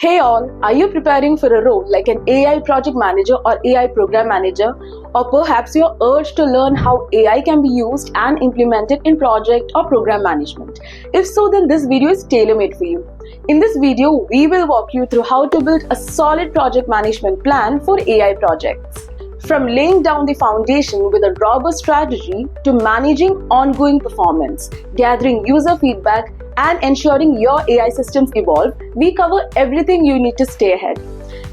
Hey all, are you preparing for a role like an AI project manager or AI program manager? Or perhaps you're urged to learn how AI can be used and implemented in project or program management. If so, then this video is tailor-made for you. In this video, we will walk you through how to build a solid project management plan for AI projects. From laying down the foundation with a robust strategy to managing ongoing performance, gathering user feedback, and ensuring your AI systems evolve, we cover everything you need to stay ahead.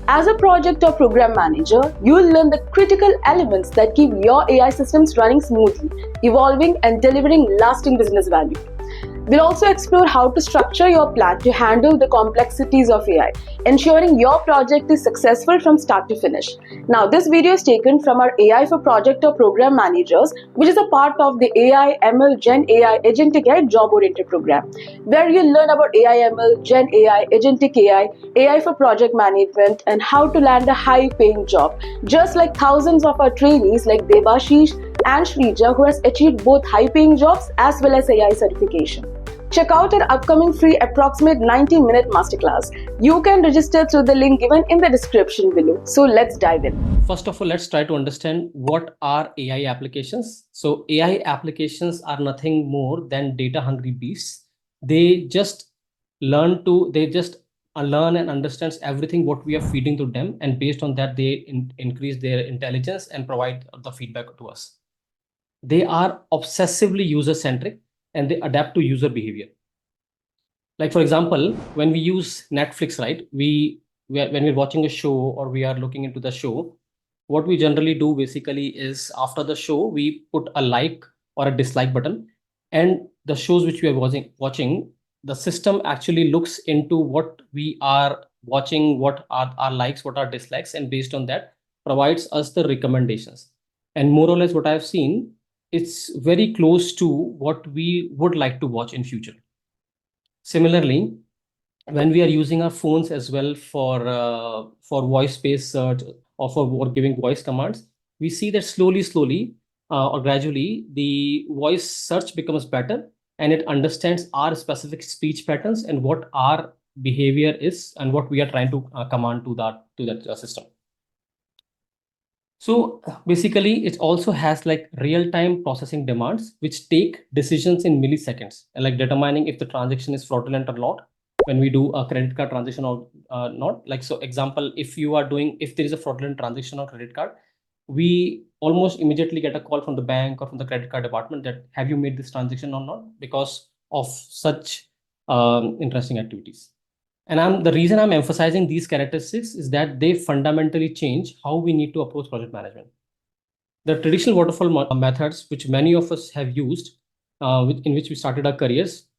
As a project or program manager, you'll learn the critical elements that keep your AI systems running smoothly, evolving, and delivering lasting business value. We'll also explore how to structure your plan to handle the complexities of AI, ensuring your project is successful from start to finish. Now, this video is taken from our AI for Project or Program Managers, which is a part of the AI, ML, Gen AI, Agentic AI job-oriented program, where you'll learn about AI, ML, Gen AI, Agentic AI, AI for project management, and how to land a high-paying job, just like thousands of our trainees like Debashish and Shrija, who has achieved both high-paying jobs as well as AI certification. Check out our upcoming free approximate 90-minute masterclass. You can register through the link given in the description below. So let's dive in. First of all, let's try to understand what are AI applications. So AI applications are nothing more than data-hungry beasts. They just learn and understands everything what we are feeding to them, and based on that, they increase their intelligence and provide the feedback to us. They are obsessively user-centric and they adapt to user behavior. Like for example, when we use Netflix, right? When we're watching a show or we are looking into the show, what we generally do basically is after the show, we put a like or a dislike button, and the shows which we are watching, the system actually looks into what we are watching, what are our likes, what are dislikes, and based on that provides us the recommendations. And more or less what I've seen, it's very close to what we would like to watch in future. Similarly, when we are using our phones as well for voice-based search or for giving voice commands, we see that slowly or gradually the voice search becomes better, and it understands our specific speech patterns and what our behavior is and what we are trying to command to that system. So basically, it also has like real-time processing demands, which take decisions in milliseconds, and like determining if the transaction is fraudulent or not when we do a credit card transaction or not. Like, so example, if there is a fraudulent transaction on credit card, we almost immediately get a call from the bank or from the credit card department that have you made this transaction or not, because of such interesting activities. And the reason I'm emphasizing these characteristics is that they fundamentally change how we need to approach project management. The traditional waterfall methods, which many of us have used, in which we started our careers,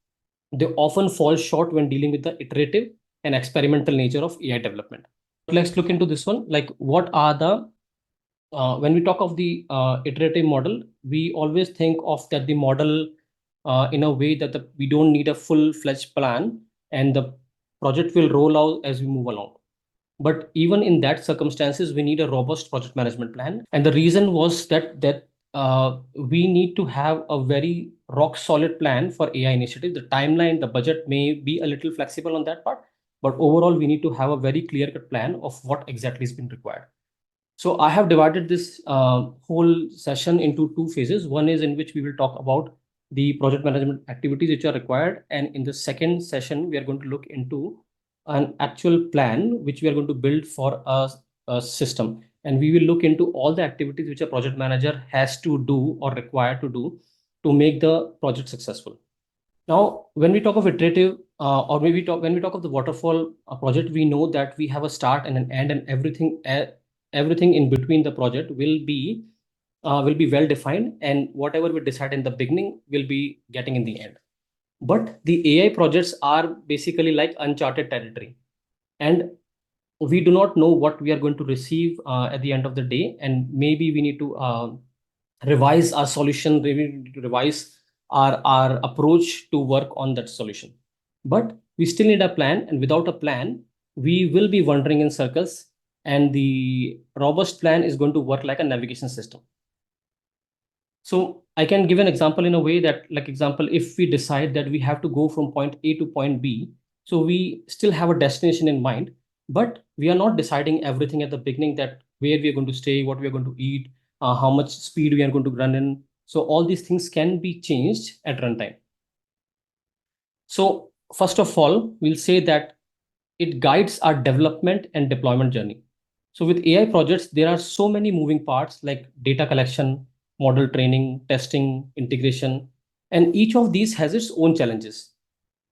they often fall short when dealing with the iterative and experimental nature of AI development. Let's look into this one. Like, what are the when we talk of the iterative model, we always think of that the model in a way that we don't need a full-fledged plan, and the project will roll out as we move along. But even in that circumstances, we need a robust project management plan. And the reason was that we need to have a very rock solid plan for AI initiative. The timeline, the budget may be a little flexible on that part, but overall, we need to have a very clear-cut plan of what exactly is being required. So I have divided this whole session into two phases. One is in which we will talk about the project management activities which are required. And in the second session, we are going to look into an actual plan which we are going to build for a system. And we will look into all the activities which a project manager has to do or required to do to make the project successful. Now, when we talk of iterative, or maybe when we talk of the waterfall project, we know that we have a start and an end, and everything in between the project will be well defined, and whatever we decide in the beginning will be getting in the end. But the AI projects are basically like uncharted territory, and we do not know what we are going to receive at the end of the day, and maybe we need to revise our solution, revise our approach to work on that solution. But we still need a plan, and without a plan, we will be wandering in circles, and the robust plan is going to work like a navigation system. So I can give an example in a way that, like example, if we decide that we have to go from point A to point B, So we still have a destination in mind, but we are not deciding everything at the beginning, that where we are going to stay, what we are going to eat, how much speed we are going to run in. So all these things can be changed at runtime. So first of all, we'll say that it guides our development and deployment journey. So with AI projects, there are so many moving parts like data collection, model training, testing, integration, and each of these has its own challenges.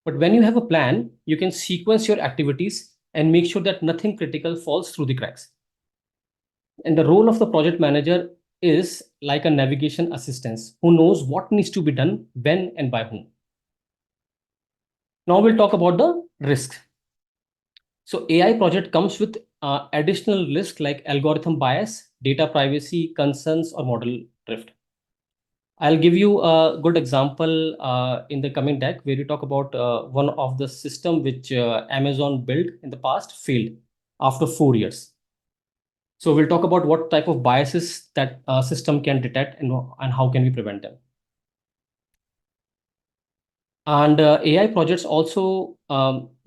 But when you have a plan, you can sequence your activities and make sure that nothing critical falls through the cracks. And the role of the project manager is like a navigation assistance who knows what needs to be done, when, and by whom. Now we'll talk about the risks. So AI project comes with additional risk like algorithm bias, data privacy concerns, or model drift. I'll give you a good example in the coming deck where we talk about one of the system which Amazon built in the past failed after 4 years. So we'll talk about what type of biases that system can detect and how can we prevent them. And AI projects also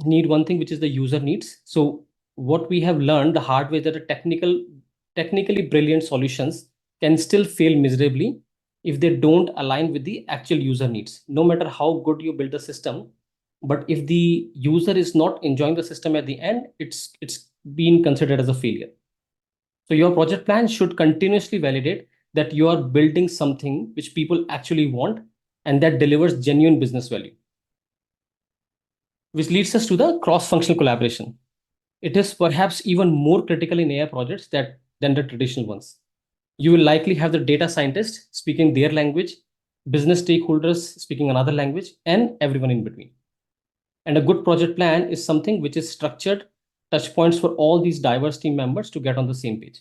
need one thing, which is the user needs. So what we have learned the hard way that the technically brilliant solutions can still fail miserably if they don't align with the actual user needs. No matter how good you build the system, but if the user is not enjoying the system at the end, it's being considered as a failure. So your project plan should continuously validate that you are building something which people actually want and that delivers genuine business value. Which leads us to the cross-functional collaboration. It is perhaps even more critical in AI projects than the traditional ones. You will likely have the data scientists speaking their language, business stakeholders speaking another language, and everyone in between. And a good project plan is something which is structured, touch points for all these diverse team members to get on the same page.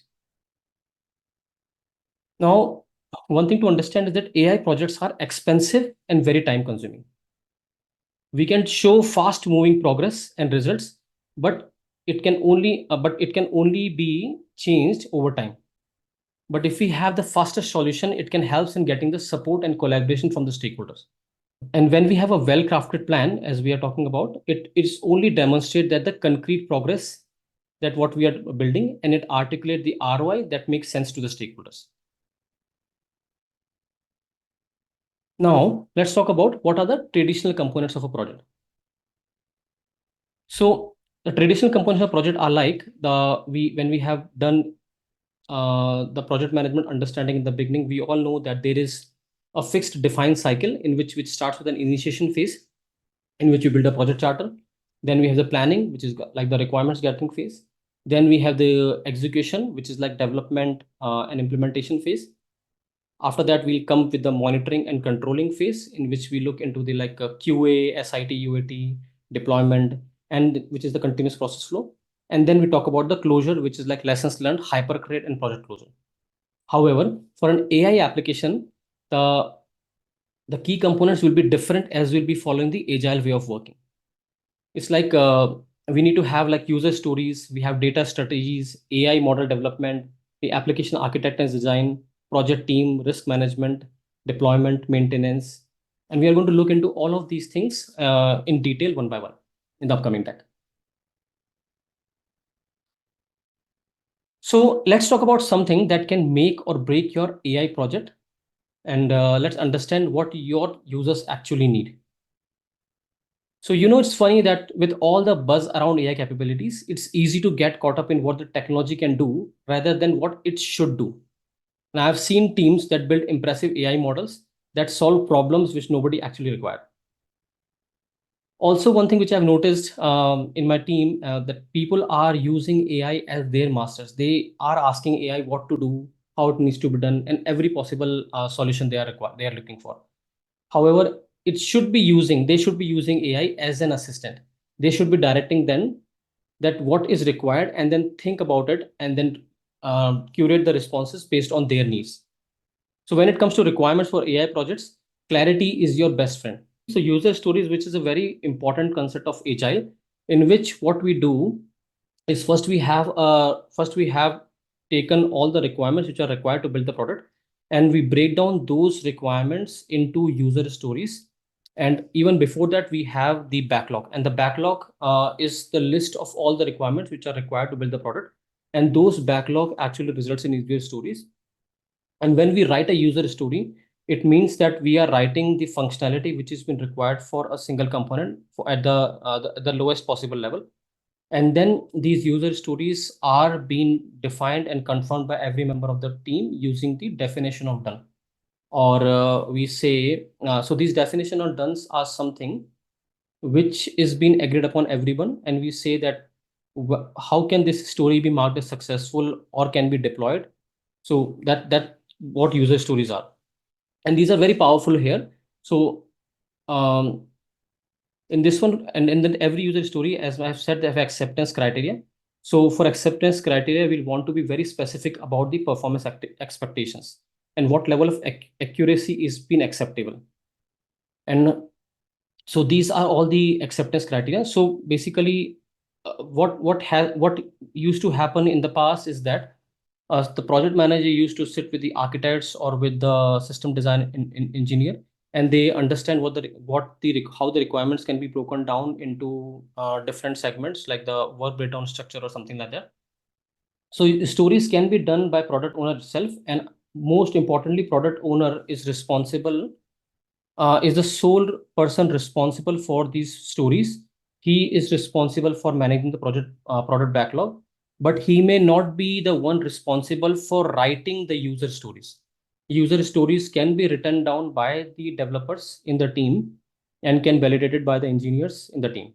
Now, one thing to understand is that AI projects are expensive and very time consuming. We can show fast moving progress and results, but it can only be changed over time. But if we have the fastest solution, it can help in getting the support and collaboration from the stakeholders. And when we have a well crafted plan, as we are talking about, it's only demonstrate that the concrete progress that what we are building, and it articulate the ROI that makes sense to the stakeholders. Now, let's talk about what are the traditional components of a project. So the traditional components of project are like when we have done the project management understanding in the beginning, we all know that there is a fixed defined cycle in which starts with an initiation phase in which you build a project charter. Then we have the planning, which is like the requirements gathering phase. Then we have the execution, which is like development and implementation phase. After that, we'll come with the monitoring and controlling phase, in which we look into the like QA, SIT, UAT, deployment, and which is the continuous process flow. And then we talk about the closure, which is like lessons learned, hypercare, and project closure. However, for an AI application, the key components will be different as we'll be following the agile way of working. It's like we need to have like user stories, we have data strategies, AI model development, the application architect and design, project team, risk management, deployment, maintenance. And we are going to look into all of these things in detail one by one in the upcoming deck. So let's talk about something that can make or break your AI project. And let's understand what your users actually need. So, it's funny that with all the buzz around AI capabilities, it's easy to get caught up in what the technology can do rather than what it should do. And I've seen teams that build impressive AI models that solve problems which nobody actually required. Also, one thing which I've noticed in my team that people are using AI as their masters. They are asking AI what to do, how it needs to be done, and every possible solution they are looking for. However, they should be using AI as an assistant. They should be directing them that what is required and then think about it and then curate the responses based on their needs. So when it comes to requirements for AI projects, clarity is your best friend. So user stories, which is a very important concept of Agile, in which what we do is first we have taken all the requirements which are required to build the product, and we break down those requirements into user stories, And even before that, we have the backlog. And the backlog is the list of all the requirements which are required to build the product. And those backlog actually results in user stories. And when we write a user story, it means that we are writing the functionality which has been required for a single component at the lowest possible level. And then these user stories are being defined and confirmed by every member of the team using the definition of done. Or we say, so these definition of dones are something which is being agreed upon everyone. And we say that how can this story be marked as successful or can be deployed. So that what user stories are. And these are very powerful here. So um, in this one, and then every user story, as I've said, they have acceptance criteria. So for acceptance criteria, we want to be very specific about the performance expectations and what level of accuracy is being acceptable. And so these are all the acceptance criteria. So basically, what used to happen in the past is that the project manager used to sit with the architects or with the system design engineer, and they understand how the requirements can be broken down into different segments, like the work breakdown structure or something like that. So stories can be done by product owner itself, and most importantly, product owner is responsible, is the sole person responsible for these stories. He is responsible for managing the product backlog, but he may not be the one responsible for writing the user stories. User stories can be written down by the developers in the team and can validated by the engineers in the team.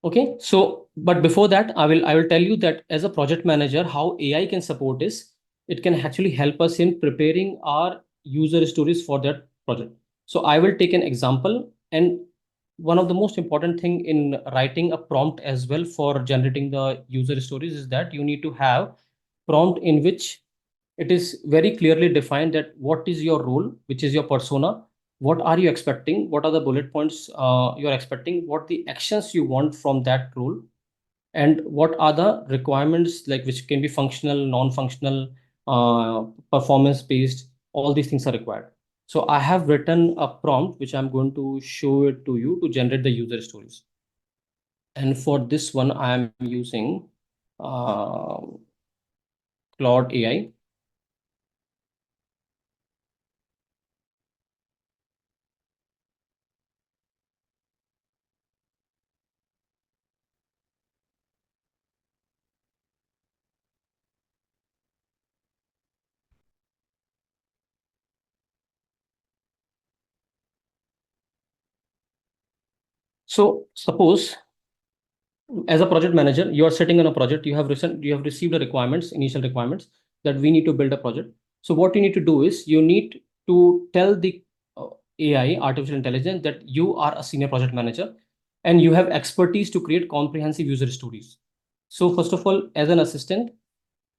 Okay, so but before that, I will tell you that as a project manager, how AI can support is it can actually help us in preparing our user stories for that project. So I will take an example, and one of the most important thing in writing a prompt as well for generating the user stories is that you need to have prompt in which it is very clearly defined that what is your role, which is your persona, what are you expecting, what are the bullet points you're expecting, what the actions you want from that role, and what are the requirements, like which can be functional, non-functional, performance based. All these things are required. So I have written a prompt which I'm going to show it to you to generate the user stories. And for this one, I am using uh, Claude AI. So suppose, as a project manager, you are sitting on a project, you have received the requirements, initial requirements, that we need to build a project. So what you need to do is you need to tell the AI, artificial intelligence, that you are a senior project manager and you have expertise to create comprehensive user stories. So first of all, as an assistant,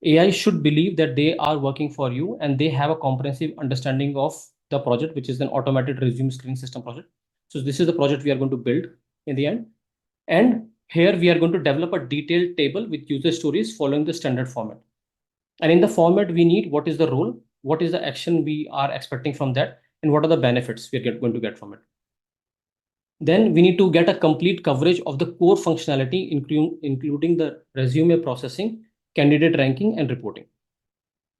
AI should believe that they are working for you and they have a comprehensive understanding of the project, which is an automated resume screening system project. So this is the project we are going to build in the end. And here we are going to develop a detailed table with user stories following the standard format. And in the format, we need what is the role, what is the action we are expecting from that, and what are the benefits we are going to get from it. Then we need to get a complete coverage of the core functionality, including the resume processing, candidate ranking, and reporting.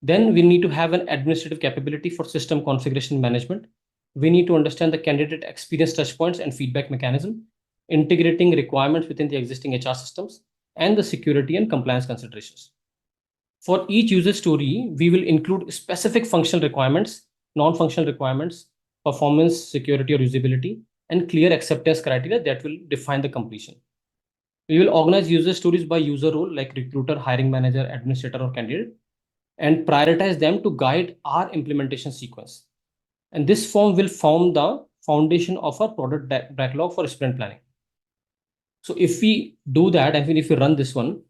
Then we need to have an administrative capability for system configuration management. We need to understand the candidate experience touchpoints and feedback mechanism, integrating requirements within the existing HR systems, and the security and compliance considerations. For each user story, we will include specific functional requirements, non-functional requirements, performance, security, or usability, and clear acceptance criteria that will define the completion. We will organize user stories by user role, like recruiter, hiring manager, administrator, or candidate, and prioritize them to guide our implementation sequence. And this form will form the foundation of our product backlog for sprint planning. So if we do that, and if we run this one,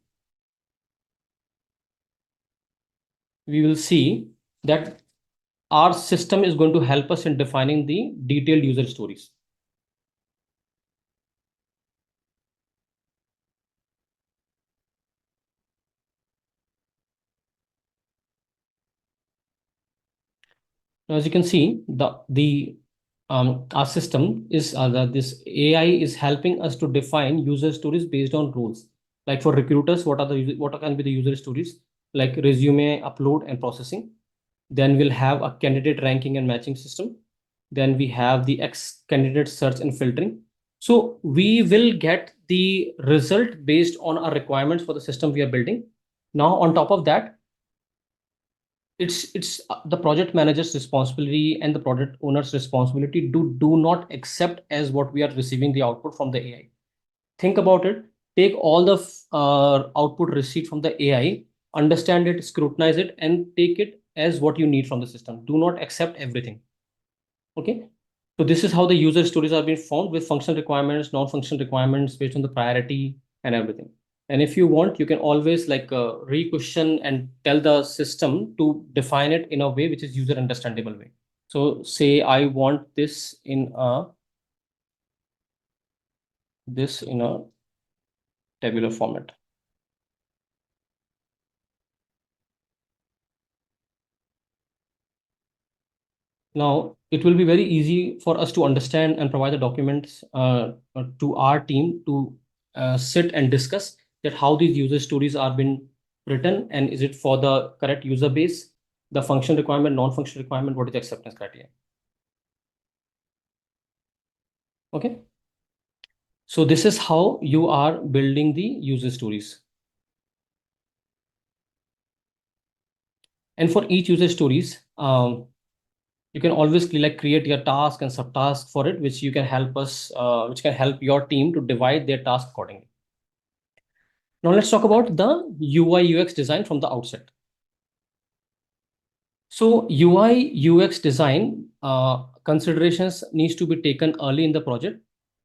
we will see that our system is going to help us in defining the detailed user stories. Now, as you can see, the our system is that this AI is helping us to define user stories based on rules. Like for recruiters, what can be the user stories? Like resume upload and processing. Then we'll have a candidate ranking and matching system. Then we have the X candidate search and filtering. So we will get the result based on our requirements for the system we are building. Now, on top of that, it's the project manager's responsibility and the project owner's responsibility to do not accept as what we are receiving the output from the AI. Think about it. Take all the output receipt from the AI, understand it, scrutinize it, and take it as what you need from the system. Do not accept everything. Okay. So this is how the user stories are being formed with functional requirements, non-functional requirements based on the priority and everything. And if you want, you can always like re-question and tell the system to define it in a way which is user understandable way. So say I want this in a tabular format. Now, it will be very easy for us to understand and provide the documents to our team to sit and discuss that how these user stories are being written and is it for the correct user base, the function requirement, non-function requirement, what is the acceptance criteria. Okay. So this is how you are building the user stories. And for each user stories, you can always like create your task and subtask for it, which you can help us, which can help your team to divide their task accordingly. Now let's talk about the UI UX design from the outset. So UI UX design considerations needs to be taken early in the project.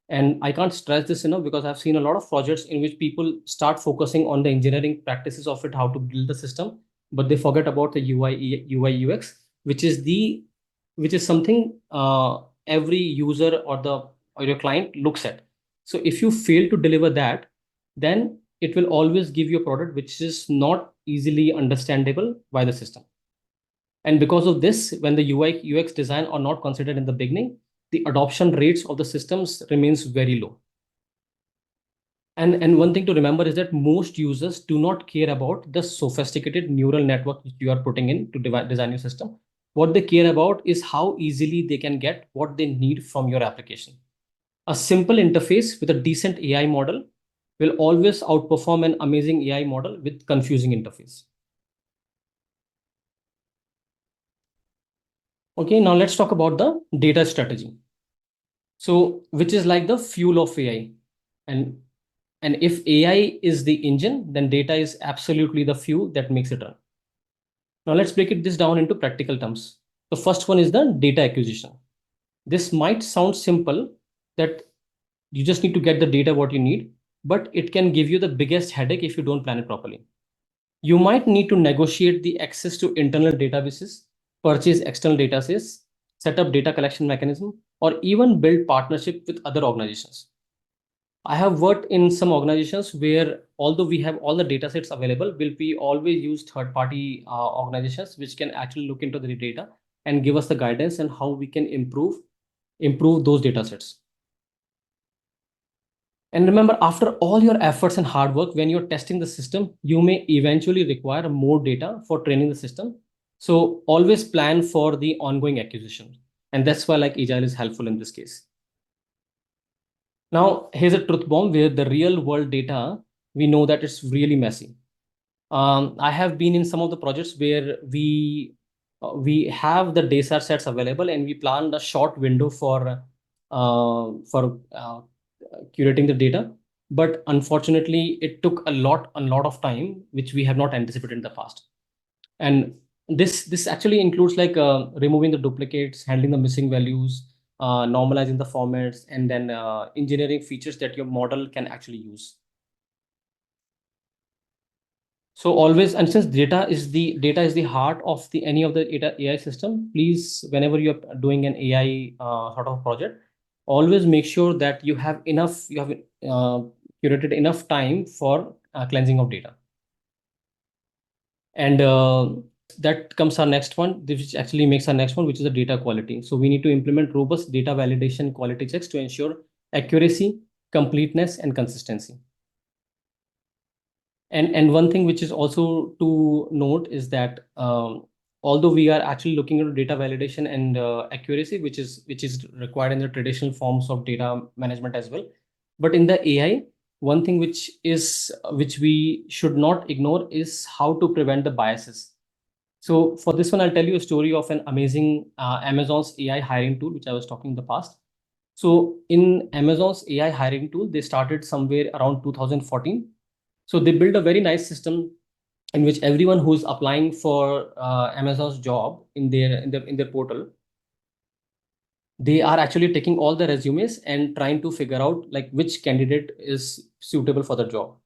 And I can't stress this enough because I've seen a lot of projects in which people start focusing on the engineering practices of it, how to build the system, but they forget about the UI UX, which is something every user or your client looks at. So if you fail to deliver that, then it will always give you a product which is not easily understandable by the system. And because of this, when the UI UX design are not considered in the beginning, the adoption rates of the systems remains very low. And one thing to remember is that most users do not care about the sophisticated neural network which you are putting in to design your system. What they care about is how easily they can get what they need from your application. A simple interface with a decent AI model will always outperform an amazing AI model with confusing interface. Okay, now let's talk about the data strategy. So, which is like the fuel of AI. And if AI is the engine, then data is absolutely the fuel that makes it run. Now let's break this down into practical terms. The first one is the data acquisition. This might sound simple, that you just need to get the data what you need, but it can give you the biggest headache if you don't plan it properly. You might need to negotiate the access to internal databases, purchase external datasets, set up data collection mechanism, or even build partnership with other organizations. I have worked in some organizations where although we have all the data sets available, we always use third-party organizations which can actually look into the data and give us the guidance and how we can improve those data sets. And remember, after all your efforts and hard work, when you're testing the system, you may eventually require more data for training the system. So always plan for the ongoing acquisition. And that's why like Agile is helpful in this case. Now, here's a truth bomb where the real world data, we know that it's really messy. I have been in some of the projects where we have the data sets available and we planned a short window for curating the data. But unfortunately, it took a lot of time, which we have not anticipated in the past. And this actually includes like removing the duplicates, handling the missing values, normalizing the formats, and then engineering features that your model can actually use. So always, and since data is the heart of the any of the AI system, please, whenever you're doing an AI sort of project, always make sure that you have curated enough time for cleansing of data. And that comes our next one, which actually makes our next one, which is the data quality. So we need to implement robust data validation quality checks to ensure accuracy, completeness, and consistency. And one thing which is also to note is that although we are actually looking into data validation and accuracy, which is required in the traditional forms of data management as well, but in the AI, one thing which we should not ignore is how to prevent the biases. So for this one, I'll tell you a story of an amazing Amazon's AI hiring tool, which I was talking in the past. So in Amazon's AI hiring tool, they started somewhere around 2014. So they built a very nice system in which everyone who's applying for Amazon's job in their portal, they are actually taking all the resumes and trying to figure out like which candidate is suitable for the job.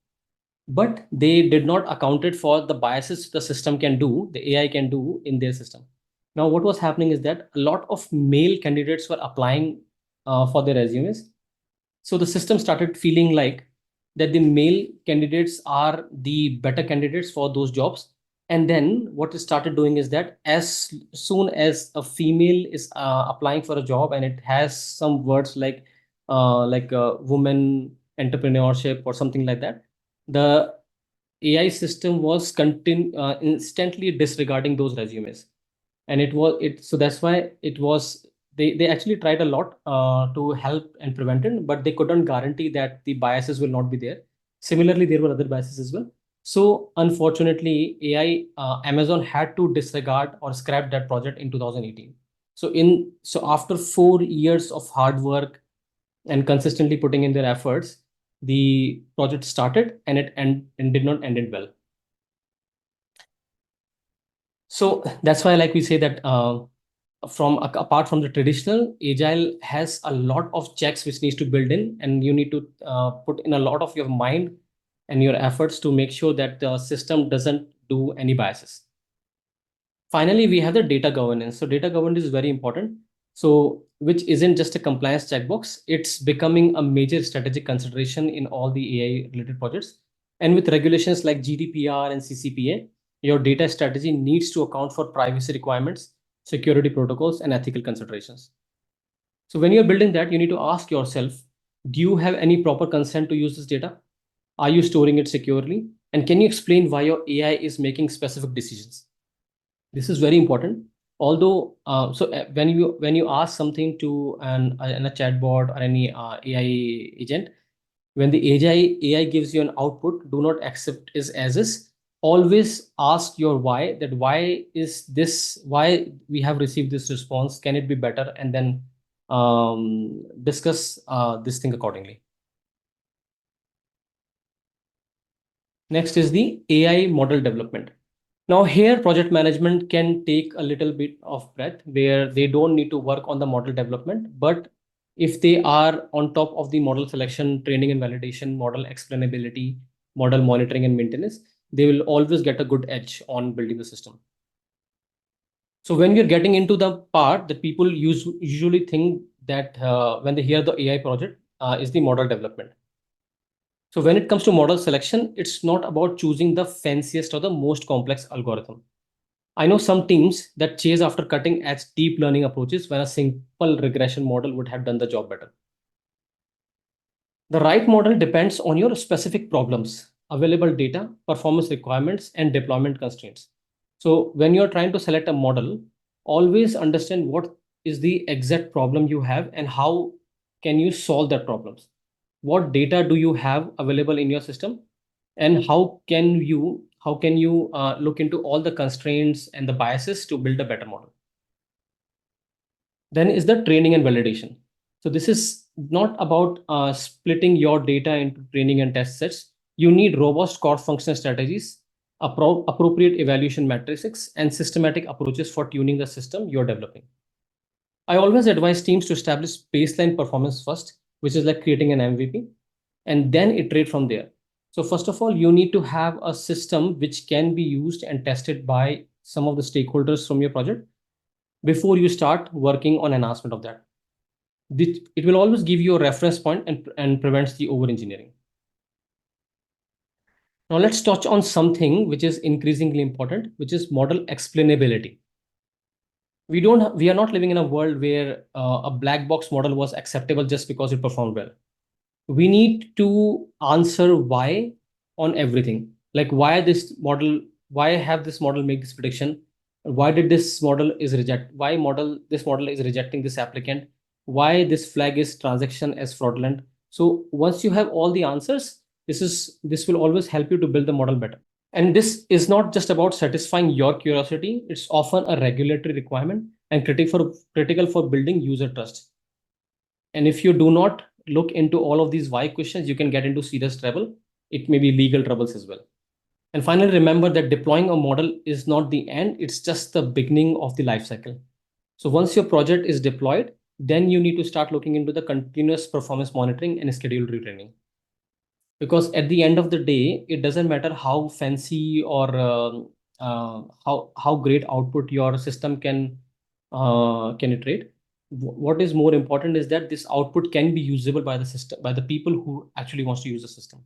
But they did not accounted for the biases the system can do, the AI can do in their system. Now, what was happening is that a lot of male candidates were applying for their resumes. So the system started feeling like that the male candidates are the better candidates for those jobs. And then what it started doing is that as soon as a female is applying for a job and it has some words like woman entrepreneurship or something like that, the AI system was instantly disregarding those resumes, and so that's why it was they actually tried a lot to help and prevent it, but they couldn't guarantee that the biases will not be there. Similarly, there were other biases as well. So unfortunately, AI Amazon had to disregard or scrap that project in 2018. So after 4 years of hard work and consistently putting in their efforts, the project started and and did not end it well. So that's why, like we say that apart from the traditional, Agile has a lot of checks which needs to build in, and you need to put in a lot of your mind and your efforts to make sure that the system doesn't do any biases. Finally, we have the data governance. So data governance is very important. So which isn't just a compliance checkbox, it's becoming a major strategic consideration in all the AI related projects. And with regulations like GDPR and CCPA, your data strategy needs to account for privacy requirements, security protocols, and ethical considerations. So when you're building that, you need to ask yourself, do you have any proper consent to use this data? Are you storing it securely? And can you explain why your AI is making specific decisions? This is very important. Although, when you ask something to a chatbot or any AI agent, when the AI gives you an output, do not accept it as is. Always ask your why. That why is this? Why we have received this response? Can it be better? And then discuss this thing accordingly. Next is the AI model development. Now here project management can take a little bit of breath where they don't need to work on the model development, but if they are on top of the model selection, training and validation, model explainability, model monitoring and maintenance, they will always get a good edge on building the system. So when we're getting into the part that people usually think that when they hear the AI project is the model development. So when it comes to model selection, it's not about choosing the fanciest or the most complex algorithm. I know some teams that chase after cutting edge deep learning approaches when a simple regression model would have done the job better. The right model depends on your specific problems, available data, performance requirements, and deployment constraints. So when you're trying to select a model, always understand what is the exact problem you have and how can you solve that problems. What data do you have available in your system, and how can you look into all the constraints and the biases to build a better model. Then is the training and validation. So this is not about splitting your data into training and test sets. You need robust cross functional strategies, appropriate evaluation matrices, and systematic approaches for tuning the system you're developing. I always advise teams to establish baseline performance first, which is like creating an MVP, and then iterate from there. So first of all, you need to have a system which can be used and tested by some of the stakeholders from your project before you start working on enhancement of that. It will always give you a reference point and prevents the over engineering. Now let's touch on something which is increasingly important, which is model explainability. We are not living in a world where a black box model was acceptable just because it performed well. We need to answer why on everything. Like why have this model make this prediction? Why did this model is reject? Why model this model is rejecting this applicant? Why this flag is transaction as fraudulent? So once you have all the answers, this will always help you to build the model better. And this is not just about satisfying your curiosity, it's often a regulatory requirement and critical for building user trust. And if you do not look into all of these why questions, you can get into serious trouble. It may be legal troubles as well. And finally, remember that deploying a model is not the end, it's just the beginning of the life cycle. So once your project is deployed, then you need to start looking into the continuous performance monitoring and scheduled retraining. Because at the end of the day, it doesn't matter how fancy or how great output your system can iterate. What is more important is that this output can be usable by the system, by the people who actually wants to use the system.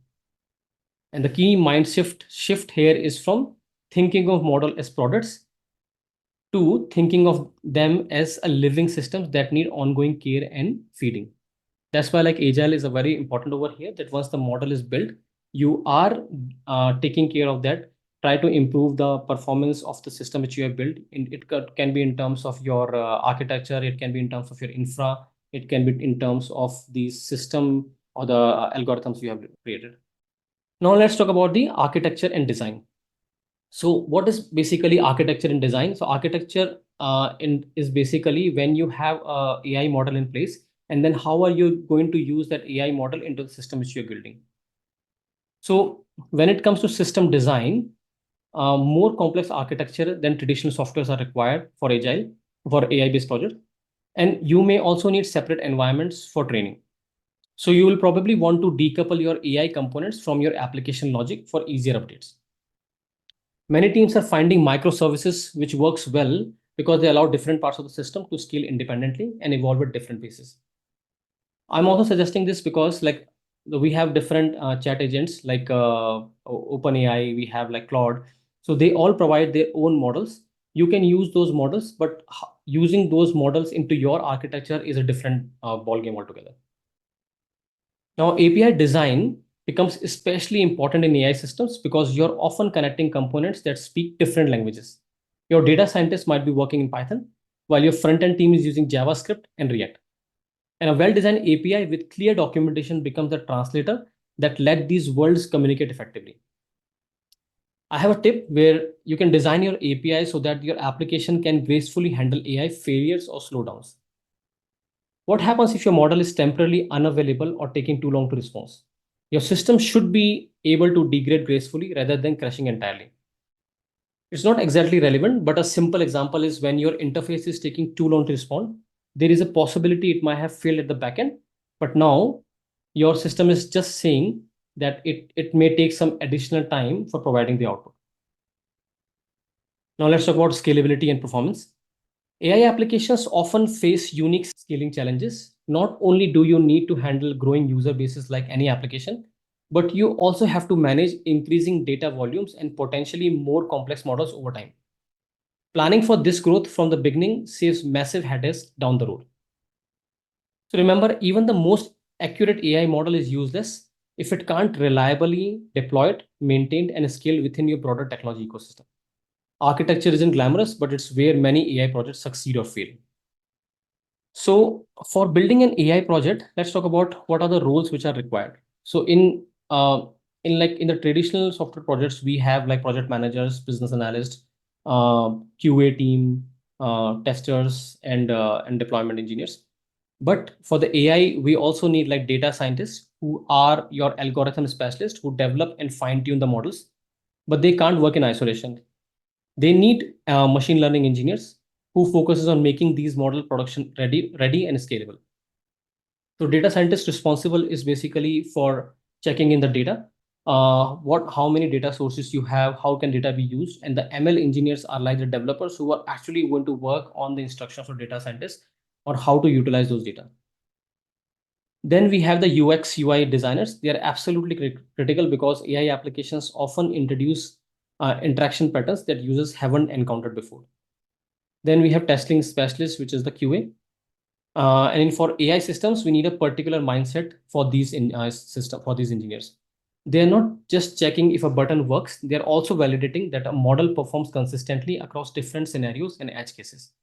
And the key mind shift here is from thinking of model as products to thinking of them as a living systems that need ongoing care and feeding. That's why like Agile is a very important over here, that once the model is built, you are taking care of that. Try to improve the performance of the system which you have built. Can be in terms of your architecture, it can be in terms of your infra, it can be in terms of the system or the algorithms you have created. Now let's talk about the architecture and design. So what is basically architecture and design? So architecture is basically when you have a AI model in place, and then how are you going to use that AI model into the system which you're building. So when it comes to system design, more complex architecture than traditional softwares are required for Agile, for AI-based projects. And you may also need separate environments for training. So you will probably want to decouple your AI components from your application logic for easier updates. Many teams are finding microservices which works well because they allow different parts of the system to scale independently and evolve at different paces. I'm also suggesting this because like we have different chat agents like OpenAI, we have like Claude. So they all provide their own models. You can use those models, but using those models into your architecture is a different ball game altogether. Now, API design becomes especially important in AI systems because you're often connecting components that speak different languages. Your data scientist might be working in Python, while your front-end team is using JavaScript and React. And a well-designed API with clear documentation becomes the translator that let these worlds communicate effectively. I have a tip where you can design your API so that your application can gracefully handle AI failures or slowdowns. What happens if your model is temporarily unavailable or taking too long to respond? Your system should be able to degrade gracefully rather than crashing entirely. It's not exactly relevant, but a simple example is when your interface is taking too long to respond, there is a possibility it might have failed at the backend, but now your system is just saying that it may take some additional time for providing the output. Now let's talk about scalability and performance. AI applications often face unique scaling challenges. Not only do you need to handle growing user bases like any application, but you also have to manage increasing data volumes and potentially more complex models over time. Planning for this growth from the beginning saves massive headaches down the road. So remember, even the most accurate AI model is useless if it can't reliably deploy it, maintained, and scale within your broader technology ecosystem. Architecture isn't glamorous, but it's where many AI projects succeed or fail. So for building an AI project, let's talk about what are the roles which are required. So in the traditional software projects, we have like project managers, business analysts, QA team, testers, and deployment engineers. But for the AI, we also need like data scientists who are your algorithm specialists who develop and fine tune the models, but they can't work in isolation. They need machine learning engineers who focuses on making these model production ready and scalable. So data scientist responsible is basically for checking in the data, how many data sources you have, how can data be used, and the ML engineers are like the developers who are actually going to work on the instructions of data scientists on how to utilize those data. Then we have the UX UI designers. They are absolutely critical because AI applications often introduce interaction patterns that users haven't encountered before. Then we have testing specialists, which is the QA. And for AI systems, we need a particular mindset for these for these engineers. They are not just checking if a button works; they are also validating that a model performs consistently across different scenarios and edge cases.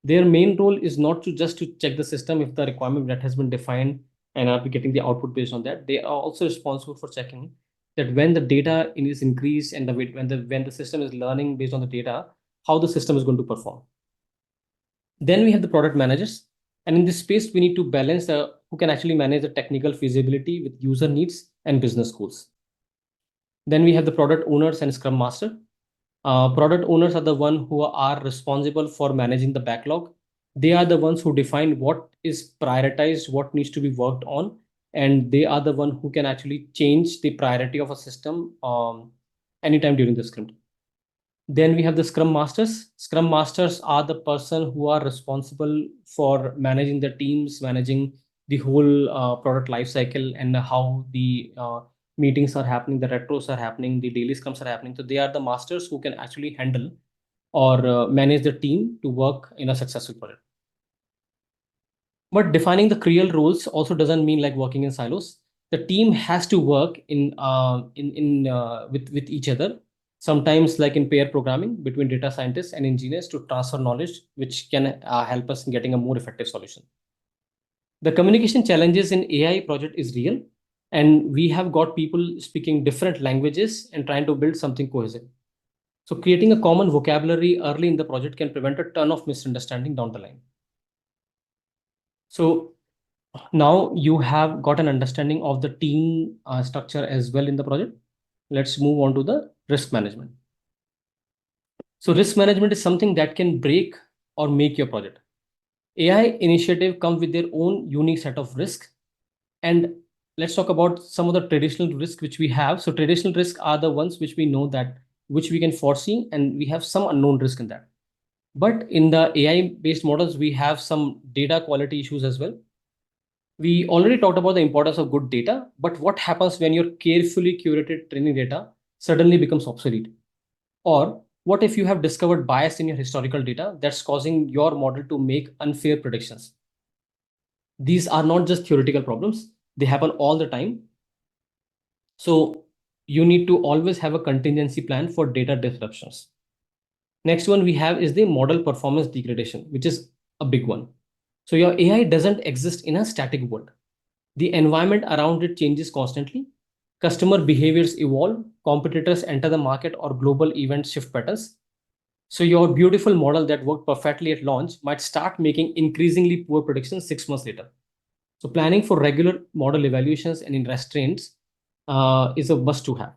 Their main role is not to just to check the system if the requirement that has been defined and are getting the output based on that. They are also responsible for checking that when the data is increased and when the system is learning based on the data, how the system is going to perform. Then we have the product managers. And in this space, we need to balance who can actually manage the technical feasibility with user needs and business goals. Then we have the product owners and scrum master. Product owners are the one who are responsible for managing the backlog. They are the ones who define what is prioritized, what needs to be worked on, and they are the one who can actually change the priority of a system anytime during the sprint. Then we have the scrum masters. Scrum masters are the person who are responsible for managing the teams, managing the whole product life cycle and how the meetings are happening, the retros are happening, the daily scrums are happening. So they are the masters who can actually handle or manage the team to work in a successful project. But defining the clear roles also doesn't mean like working in silos. The team has to work with each other. Sometimes, like in pair programming between data scientists and engineers to transfer knowledge, which can help us in getting a more effective solution. The communication challenges in AI project is real, and we have got people speaking different languages and trying to build something cohesive. So creating a common vocabulary early in the project can prevent a ton of misunderstanding down the line. So now you have got an understanding of the team structure as well in the project. Let's move on to the risk management. So risk management is something that can break or make your project. AI initiative come with their own unique set of risks. And let's talk about some of the traditional risks which we have. So traditional risks are the ones which we know that which we can foresee, and we have some unknown risk in that. But in the AI based models, we have some data quality issues as well. We already talked about the importance of good data, but what happens when your carefully curated training data suddenly becomes obsolete? Or what if you have discovered bias in your historical data that's causing your model to make unfair predictions? These are not just theoretical problems, they happen all the time. So you need to always have a contingency plan for data disruptions. Next one we have is the model performance degradation, which is a big one. So your AI doesn't exist in a static world. The environment around it changes constantly. Customer behaviors evolve, competitors enter the market, or global events shift patterns. So your beautiful model that worked perfectly at launch might start making increasingly poor predictions 6 months later. So planning for regular model evaluations and in restraints is a must to have.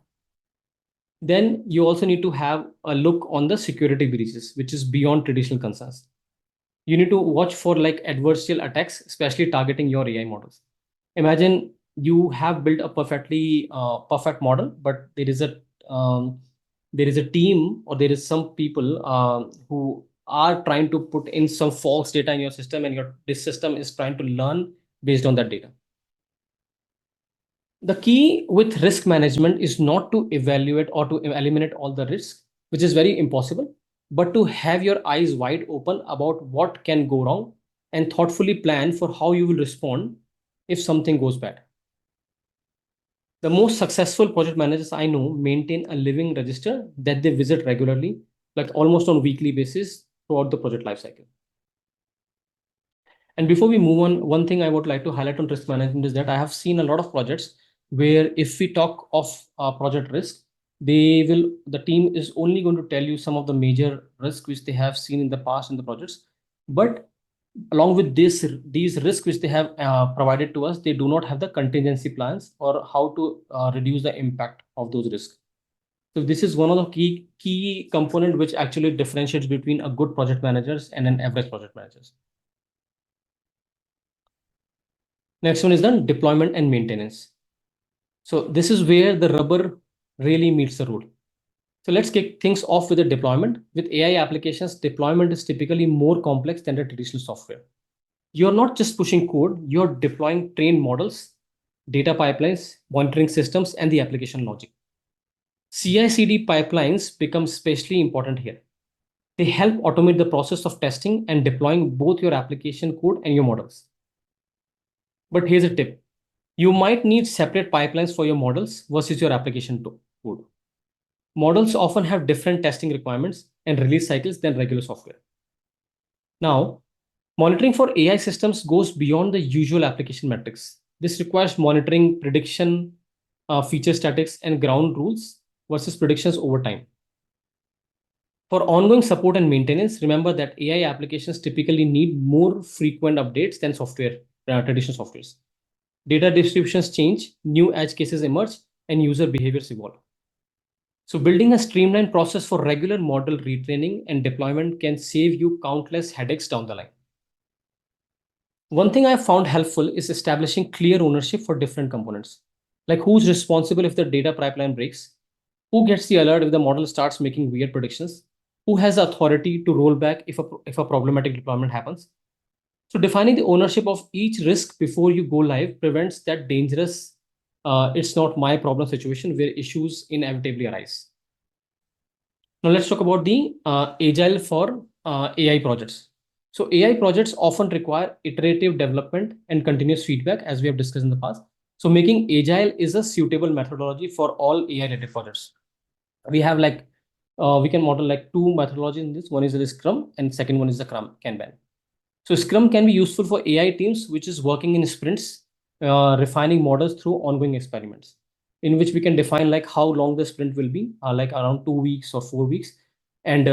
Then you also need to have a look on the security breaches, which is beyond traditional concerns. You need to watch for like adversarial attacks, especially targeting your AI models. Imagine you have built a perfectly perfect model, but there is a team or there is some people who are trying to put in some false data in your system, and this system is trying to learn based on that data. The key with risk management is not to evaluate or to eliminate all the risks, which is very impossible, but to have your eyes wide open about what can go wrong and thoughtfully plan for how you will respond if something goes bad. The most successful project managers I know maintain a living register that they visit regularly, like almost on a weekly basis throughout the project lifecycle. And before we move on, one thing I would like to highlight on risk management is that I have seen a lot of projects where if we talk of project risk, the team is only going to tell you some of the major risks which they have seen in the past in the projects. But along with these risks which they have provided to us, they do not have the contingency plans or how to reduce the impact of those risks. So this is one of the key component which actually differentiates between a good project managers and an average project managers. Next one is the deployment and maintenance. So this is where the rubber really meets the road. So let's kick things off with the deployment. With AI applications, deployment is typically more complex than the traditional software. You're not just pushing code, you're deploying trained models, data pipelines, monitoring systems, and the application logic. CI/CD pipelines become especially important here. They help automate the process of testing and deploying both your application code and your models. But here's a tip. You might need separate pipelines for your models versus your application code. Models often have different testing requirements and release cycles than regular software. Now, monitoring for AI systems goes beyond the usual application metrics. This requires monitoring prediction, feature statics, and ground rules versus predictions over time. For ongoing support and maintenance, remember that AI applications typically need more frequent updates than traditional softwares. Data distributions change, new edge cases emerge, and user behaviors evolve. So building a streamlined process for regular model retraining and deployment can save you countless headaches down the line. One thing I found helpful is establishing clear ownership for different components. Like who's responsible if the data pipeline breaks? Who gets the alert if the model starts making weird predictions? Who has the authority to roll back if a problematic deployment happens? So defining the ownership of each risk before you go live prevents that dangerous it's not my problem situation where issues inevitably arise. Now let's talk about the Agile for AI projects. So AI projects often require iterative development and continuous feedback, as we have discussed in the past. So making Agile is a suitable methodology for all AI related projects. We have we can model like two methodologies in this. One is the Scrum and second one is the Kanban. So Scrum can be useful for AI teams, which is working in sprints, refining models through ongoing experiments, in which we can define like how long the sprint will be, like around 2 weeks or 4 weeks. And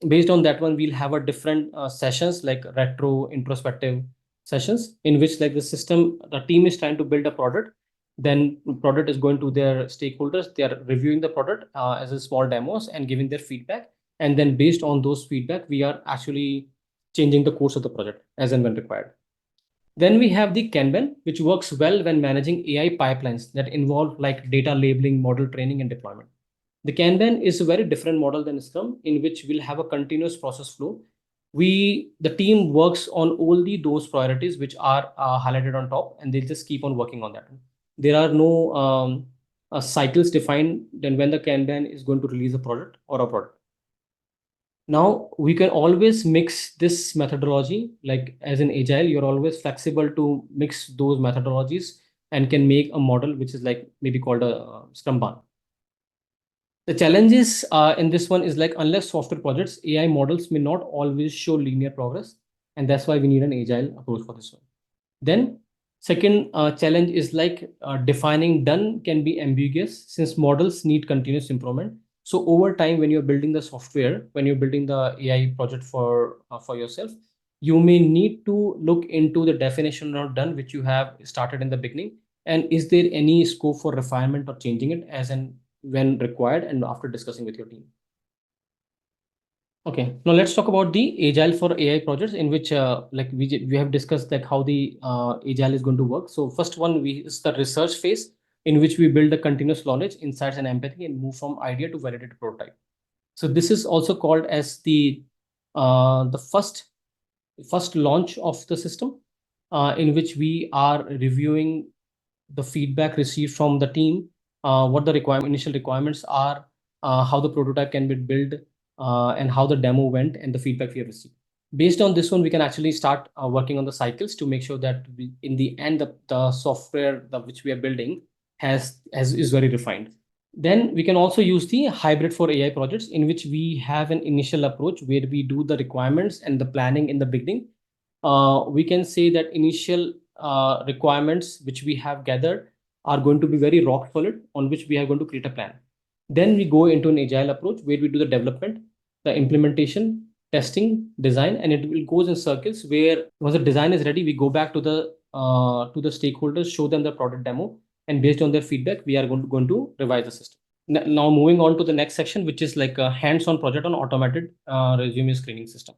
based on that one, we'll have a different sessions like retro, introspective sessions, in which like the team is trying to build a product. Then product is going to their stakeholders. They are reviewing the product as a small demos and giving their feedback. And then based on those feedback, we are actually changing the course of the project as and when required. Then we have the Kanban, which works well when managing AI pipelines that involve like data labeling, model training, and deployment. The Kanban is a very different model than Scrum, in which we'll have a continuous process flow. The team works on only those priorities which are highlighted on top, and they just keep on working on that. There are no cycles defined then when the Kanban is going to release a product or a product. Now we can always mix this methodology, like as in Agile, you're always flexible to mix those methodologies and can make a model which is like maybe called a Scrum Ban. The challenges in this one is like unless software projects, AI models may not always show linear progress, and that's why we need an Agile approach for this one. Then second challenge is like defining done can be ambiguous since models need continuous improvement. So over time, when you're building the software, when you're building the AI project for yourself, you may need to look into the definition of done which you have started in the beginning, and is there any scope for refinement or changing it as and when required, and after discussing with your team. Okay, now let's talk about the Agile for AI projects, in which like we have discussed like how the Agile is going to work. So first one is the research phase, in which we build the continuous knowledge, insights, and empathy, and move from idea to validated prototype. So this is also called as the first launch of the system, in which we are reviewing the feedback received from the team, what the initial requirements are, how the prototype can be built, and how the demo went, and the feedback we have received. Based on this one, we can actually start working on the cycles to make sure that in the end, the software which we are building is very refined. Then we can also use the hybrid for AI projects, in which we have an initial approach where we do the requirements and the planning in the beginning. We can say that initial requirements which we have gathered are going to be very rock solid, on which we are going to create a plan. Then we go into an Agile approach where we do the development, the implementation, testing, design, and it will goes in circles, where once the design is ready, we go back to the stakeholders, show them the product demo, and based on their feedback, we are going to revise the system. Now moving on to the next section, which is like a hands-on project on automated resume screening system.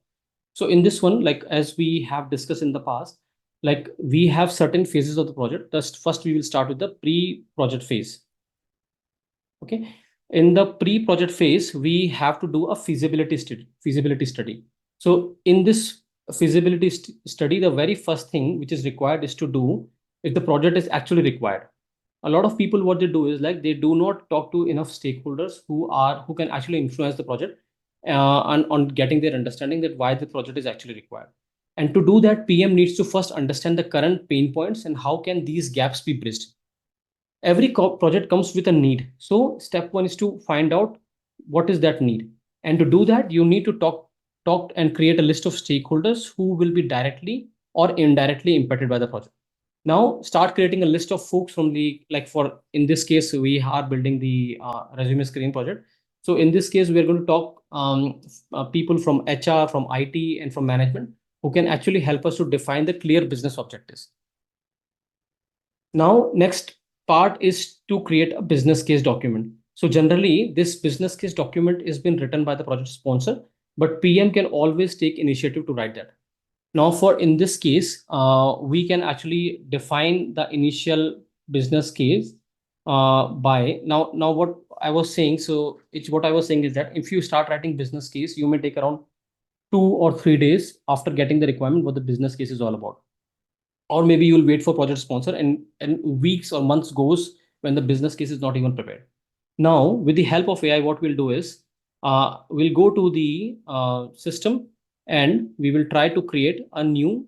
So in this one, like as we have discussed in the past, like we have certain phases of the project. First, we will start with the pre-project phase. Okay. In the pre-project phase, we have to do a feasibility study. So in this feasibility study, the very first thing which is required is to do if the project is actually required. A lot of people, what they do is like they do not talk to enough stakeholders who can actually influence the project and on getting their understanding that why the project is actually required. And to do that, PM needs to first understand the current pain points and how can these gaps be bridged. Every project comes with a need. So step one is to find out what is that need. And to do that, you need to talk and create a list of stakeholders who will be directly or indirectly impacted by the project. Now start creating a list of folks from the, like for, in this case, we are building the resume screening project. So in this case, we are going to talk people from HR, from IT, and from management who can actually help us to define the clear business objectives. Now, next part is to create a business case document. So generally, this business case document is been written by the project sponsor, but PM can always take initiative to write that. Now, for in this case, we can actually define the initial business case by now. What I was saying, so it's what I was saying is that if you start writing business case, you may take around 2 or 3 days after getting the requirement what the business case is all about, or maybe you'll wait for project sponsor and weeks or months goes when the business case is not even prepared. Now with the help of AI, what we'll do is we'll go to the system and we will try to create a new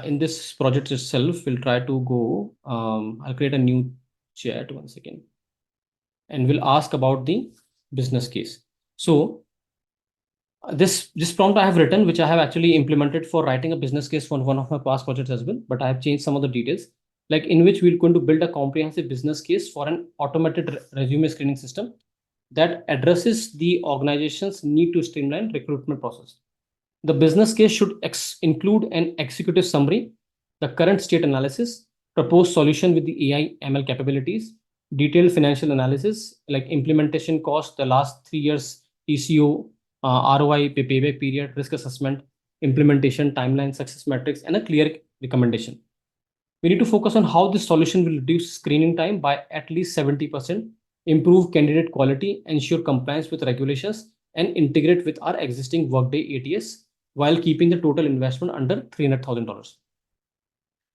in this project itself. We'll try to go I'll create a new chat, 1 second, and we'll ask about the business case. So this prompt I have written, which I have actually implemented for writing a business case for one of my past projects as well, but I have changed some of the details, like in which we're going to build a comprehensive business case for an automated resume screening system that addresses the organization's need to streamline recruitment process. The business case should include an executive summary, the current state analysis, proposed solution with the AI ML capabilities, detailed financial analysis like implementation cost, the last 3 years TCO, ROI, payback period, risk assessment, implementation timeline, success metrics, and a clear recommendation. We need to focus on how this solution will reduce screening time by at least 70%, improve candidate quality, ensure compliance with regulations, and integrate with our existing Workday ATS while keeping the total investment under $300,000.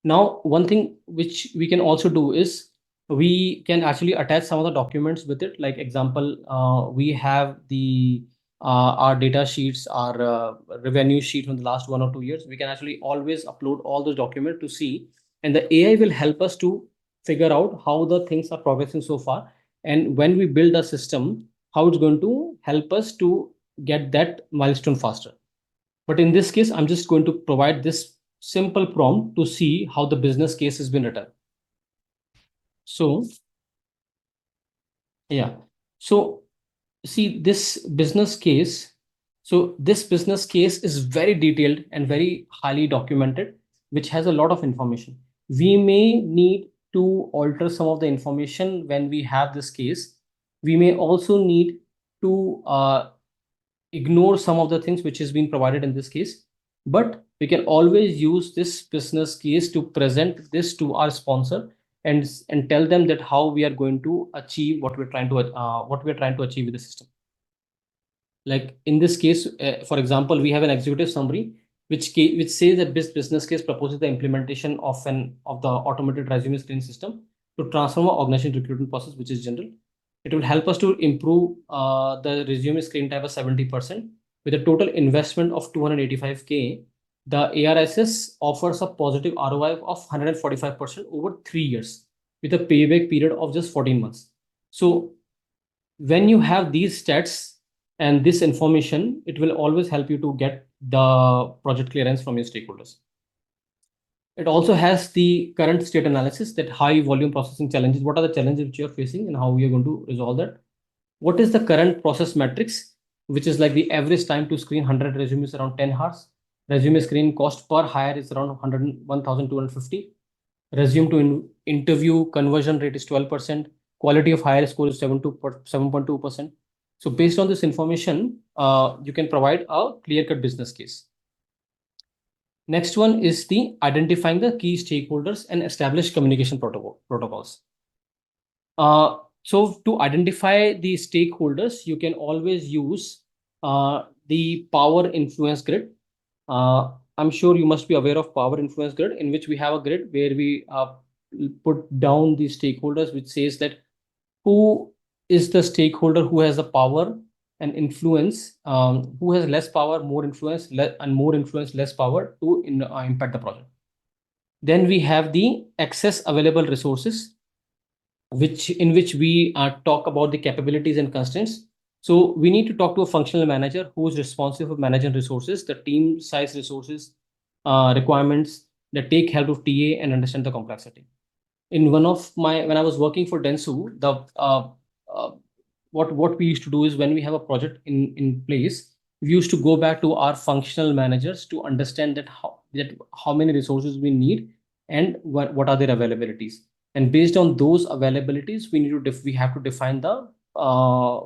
Now, one thing which we can also do is we can actually attach some of the documents with it. Like example, we have the our data sheets, our revenue sheet from the last 1 or 2 years. We can actually always upload all those documents to see, and the AI will help us to figure out how the things are progressing so far. And when we build a system, how it's going to help us to get that milestone faster. But in this case, I'm just going to provide this simple prompt to see how the business case has been written. So, yeah. So, see this business case. So, this business case is very detailed and very highly documented, which has a lot of information. We may need to alter some of the information when we have this case. We may also need to ignore some of the things which has been provided in this case, but we can always use this business case to present this to our sponsor and tell them that how we are going to achieve what we're trying to achieve with the system. Like in this case, for example, we have an executive summary which says that this business case proposes the implementation of the automated resume screening system to transform our organization recruitment process, which is general. It will help us to improve the resume screen time by 70% with a total investment of 285K. The ARSS offers a positive ROI of 145% over 3 years with a payback period of just 14 months. So when you have these stats and this information, it will always help you to get the project clearance from your stakeholders. It also has the current state analysis, that high volume processing challenges. What are the challenges which you're facing and how we are going to resolve that? What is the current process metrics, which is like the average time to screen 100 resumes around 10 hours. Resume screen cost per hire is around 1,250. Resume to interview conversion rate is 12%. Quality of hire score is 7.2%. So based on this information, you can provide a clear-cut business case. Next one is the identifying the key stakeholders and establish communication protocols. So to identify the stakeholders, you can always use the power influence grid. I'm sure you must be aware of power influence grid, in which we have a grid where we put down the stakeholders, which says that who is the stakeholder who has the power and influence, who has less power, more influence, and more influence, less power to impact the project. Then we have the access available resources, which we talk about the capabilities and constraints. So we need to talk to a functional manager who is responsible for managing resources, the team size resources, requirements that take help of TA and understand the complexity. In one of my when I was working for Dentsu, the uh, what we used to do is when we have a project in place, we used to go back to our functional managers to understand that how many resources we need and what are their availabilities. And based on those availabilities, we have to define the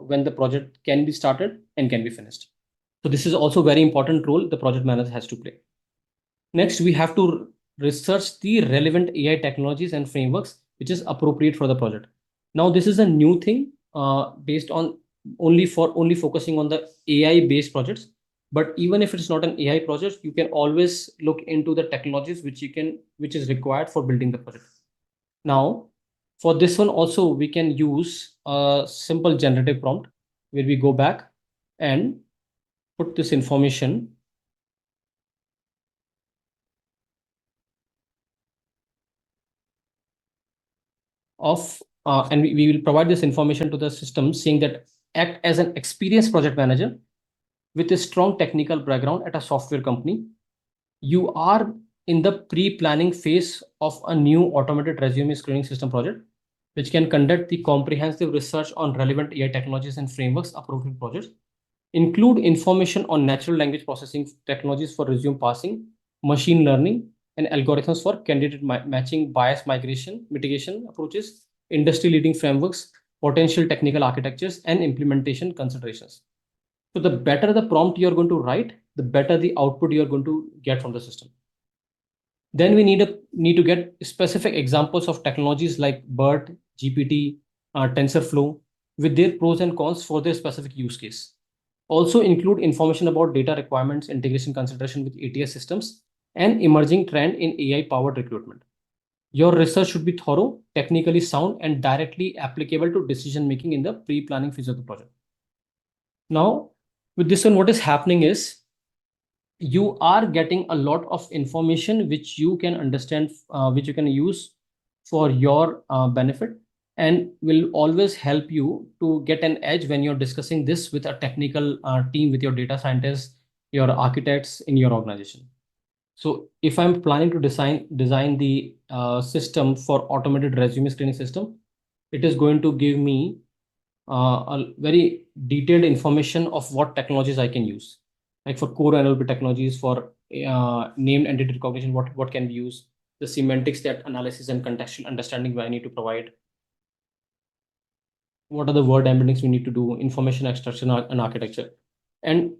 when the project can be started and can be finished. So this is also a very important role the project manager has to play. Next, we have to research the relevant AI technologies and frameworks which is appropriate for the project. Now, this is a new thing based on only focusing on the AI based projects. But even if it's not an AI project, you can always look into the technologies which is required for building the project. Now, for this one also, we can use a simple generative prompt where we go back and put this information of and we will provide this information to the system saying that act as an experienced project manager with a strong technical background at a software company. You are in the pre-planning phase of a new automated resume screening system project, which can conduct the comprehensive research on relevant AI technologies and frameworks appropriate projects, include information on natural language processing technologies for resume parsing, machine learning, and algorithms for candidate matching, bias migration, mitigation approaches, industry leading frameworks, potential technical architectures, and implementation considerations. So the better the prompt you're going to write, the better the output you're going to get from the system. Then we need to get specific examples of technologies like BERT, GPT, TensorFlow, with their pros and cons for their specific use case. Also include information about data requirements, integration consideration with ATS systems, and emerging trend in AI-powered recruitment. Your research should be thorough, technically sound, and directly applicable to decision-making in the pre-planning phase of the project. Now, with this one, what is happening is you are getting a lot of information which you can understand, which you can use for your benefit, and will always help you to get an edge when you're discussing this with a technical team, with your data scientists, your architects in your organization. So if I'm planning to design the system for automated resume screening system, it is going to give me a very detailed information of what technologies I can use. Like for core NLP technologies, for named entity recognition, what can be used, the semantics, that analysis and contextual understanding I need to provide, what are the word embeddings we need to do, information extraction and architecture. And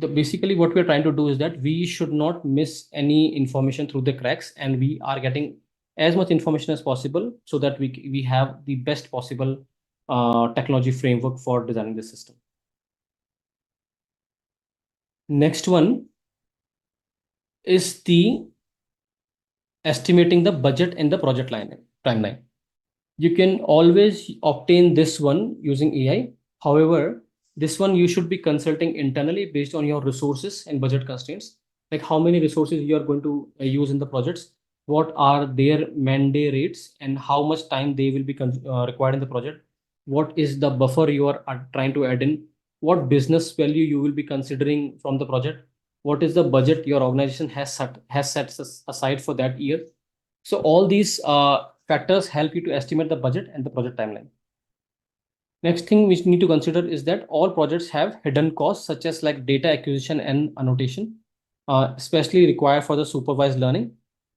basically what we're trying to do is that we should not miss any information through the cracks, and we are getting as much information as possible so that we have the best possible technology framework for designing the system. Next one is the estimating the budget and the project timeline. You can always obtain this one using AI. However, this one you should be consulting internally based on your resources and budget constraints, like how many resources you are going to use in the projects, what are their man-day rates, and how much time they will be required in the project, what is the buffer you are trying to add in, what business value you will be considering from the project, what is the budget your organization has set aside for that year. So all these factors help you to estimate the budget and the project timeline. Next thing we need to consider is that all projects have hidden costs, such as like data acquisition and annotation, especially required for the supervised learning.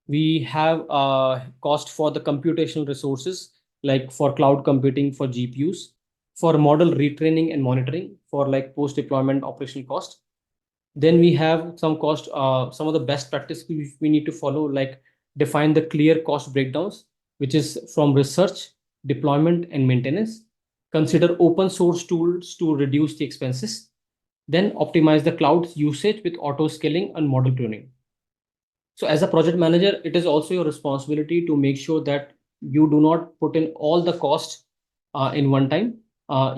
We have cost for the computational resources, like for cloud computing, for GPUs, for model retraining and monitoring, for like post-deployment operational cost. Then we have some cost, some of the best practice we need to follow, like define the clear cost breakdowns, which is from research, deployment, and maintenance. Consider open source tools to reduce the expenses. Then optimize the cloud's usage with auto scaling and model tuning. So as a project manager, it is also your responsibility to make sure that you do not put in all the cost in one time.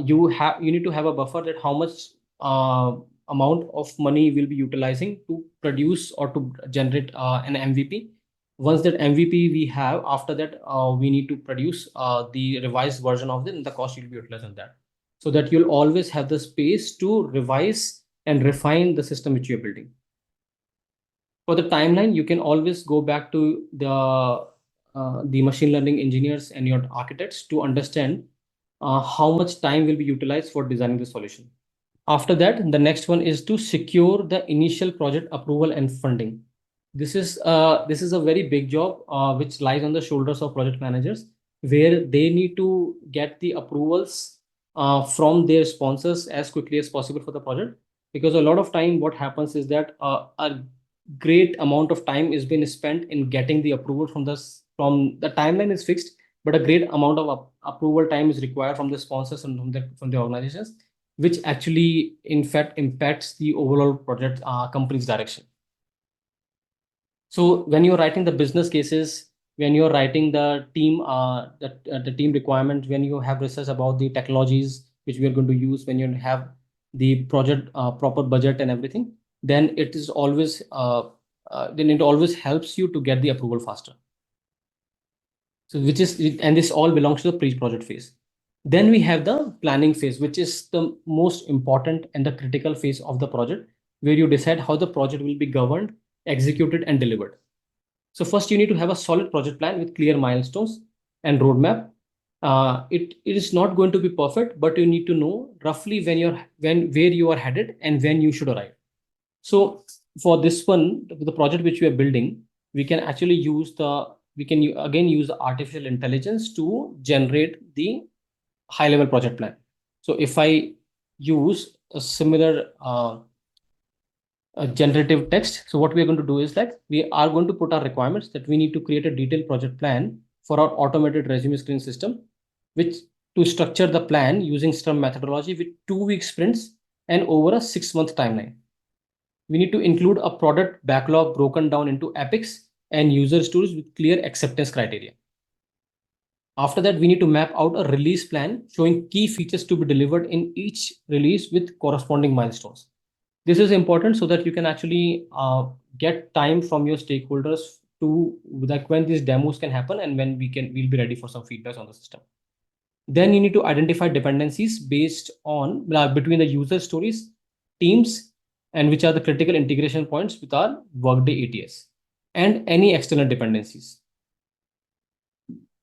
You need to have a buffer that how much uh, amount of money will be utilizing to produce or to generate an MVP. Once that MVP we have, after that we need to produce the revised version of it, and the cost will be utilized on that. So that you'll always have the space to revise and refine the system which you're building. For the timeline, you can always go back to the machine learning engineers and your architects to understand how much time will be utilized for designing the solution. After that, the next one is to secure the initial project approval and funding. This is a very big job which lies on the shoulders of project managers, where they need to get the approvals from their sponsors as quickly as possible for the project. Because a lot of time, what happens is that a great amount of time is being spent in getting the approval from the timeline is fixed, but a great amount of approval time is required from the sponsors and from the organizations, which actually in fact impacts the overall project company's direction. So when you're writing the business cases, when you're writing the team requirement, when you have research about the technologies which we are going to use, when you have the project proper budget and everything, then it always helps you to get the approval faster. So this all belongs to the pre-project phase. Then we have the planning phase, which is the most important and the critical phase of the project, where you decide how the project will be governed, executed, and delivered. So first, you need to have a solid project plan with clear milestones and roadmap. It is not going to be perfect, but you need to know roughly where you are headed and when you should arrive. So for this one, the project which we are building, we can actually again use the artificial intelligence to generate the high level project plan. So if I use a similar generative text, so what we are going to do is that we are going to put our requirements that we need to create a detailed project plan for our automated resume screen system, which to structure the plan using Scrum methodology with 2-week sprints and over a 6-month timeline. We need to include a product backlog broken down into epics and user stories with clear acceptance criteria. After that, we need to map out a release plan showing key features to be delivered in each release with corresponding milestones. This is important so that you can actually get time from your stakeholders to like when these demos can happen and when we'll be ready for some feedback on the system. Then you need to identify dependencies based on between the user stories, teams, and which are the critical integration points with our Workday ATS and any external dependencies.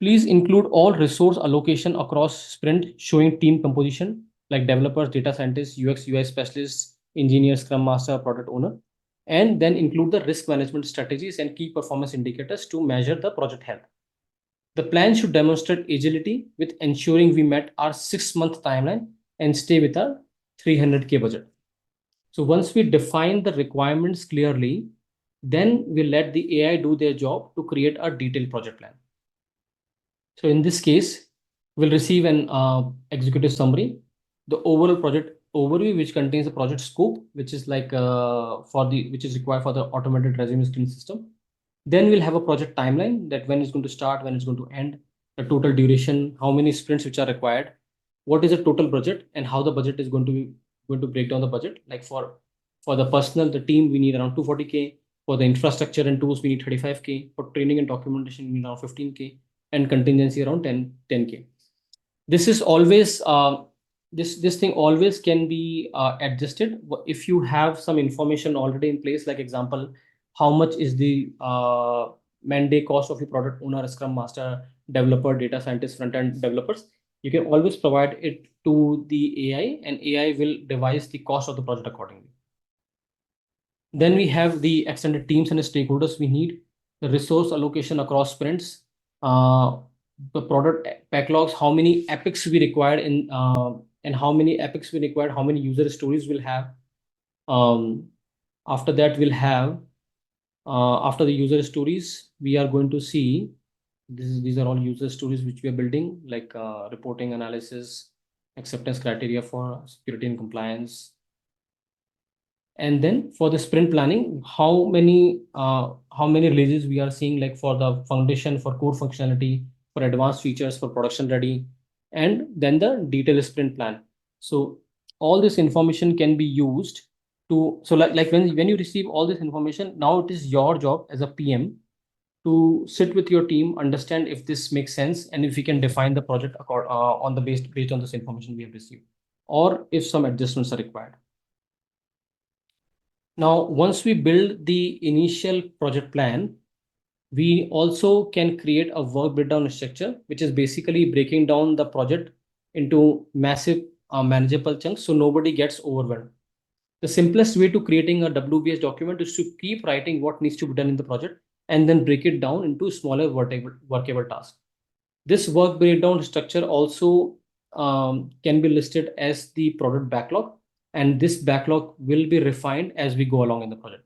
Please include all resource allocation across sprint showing team composition like developers, data scientists, UX, UI specialists, engineers, scrum master, product owner, and then include the risk management strategies and key performance indicators to measure the project health. The plan should demonstrate agility with ensuring we met our 6-month timeline and stay with our 300K budget. So once we define the requirements clearly, then we let the AI do their job to create a detailed project plan. So in this case, we'll receive an executive summary, the overall project overview, which contains the project scope, which is like which is required for the automated resume screen system. Then we'll have a project timeline that when it's going to start, when it's going to end, the total duration, how many sprints which are required, what is the total budget, and how the budget is going to break down the budget. Like for the personnel, the team, we need around 240K. For the infrastructure and tools, we need 35K. For training and documentation, we need around 15K, and contingency around 10K. This is always this thing always can be adjusted if you have some information already in place. Like example, how much is the man-day cost of your product owner, scrum master, developer, data scientist, front-end developers. You can always provide it to the AI, and AI will devise the cost of the project accordingly. Then we have the extended teams and the stakeholders we need, the resource allocation across sprints, the product backlogs, how many epics we required and how many epics we required, how many user stories we'll have. After that, we'll have after the user stories, we are going to see these are all user stories which we are building, like reporting analysis, acceptance criteria for security and compliance, And then for the sprint planning, how many releases we are seeing, like for the foundation, for core functionality, for advanced features, for production ready, and then the detailed sprint plan. So all this information can be used to, so like when you receive all this information, now it is your job as a PM to sit with your team, understand if this makes sense, and if we can define the project on the based on this information we have received, or if some adjustments are required. Now, once we build the initial project plan, we also can create a work breakdown structure, which is basically breaking down the project into massive manageable chunks so nobody gets overwhelmed. The simplest way to creating a WBS document is to keep writing what needs to be done in the project and then break it down into smaller workable tasks. This work breakdown structure also can be listed as the product backlog, and this backlog will be refined as we go along in the project.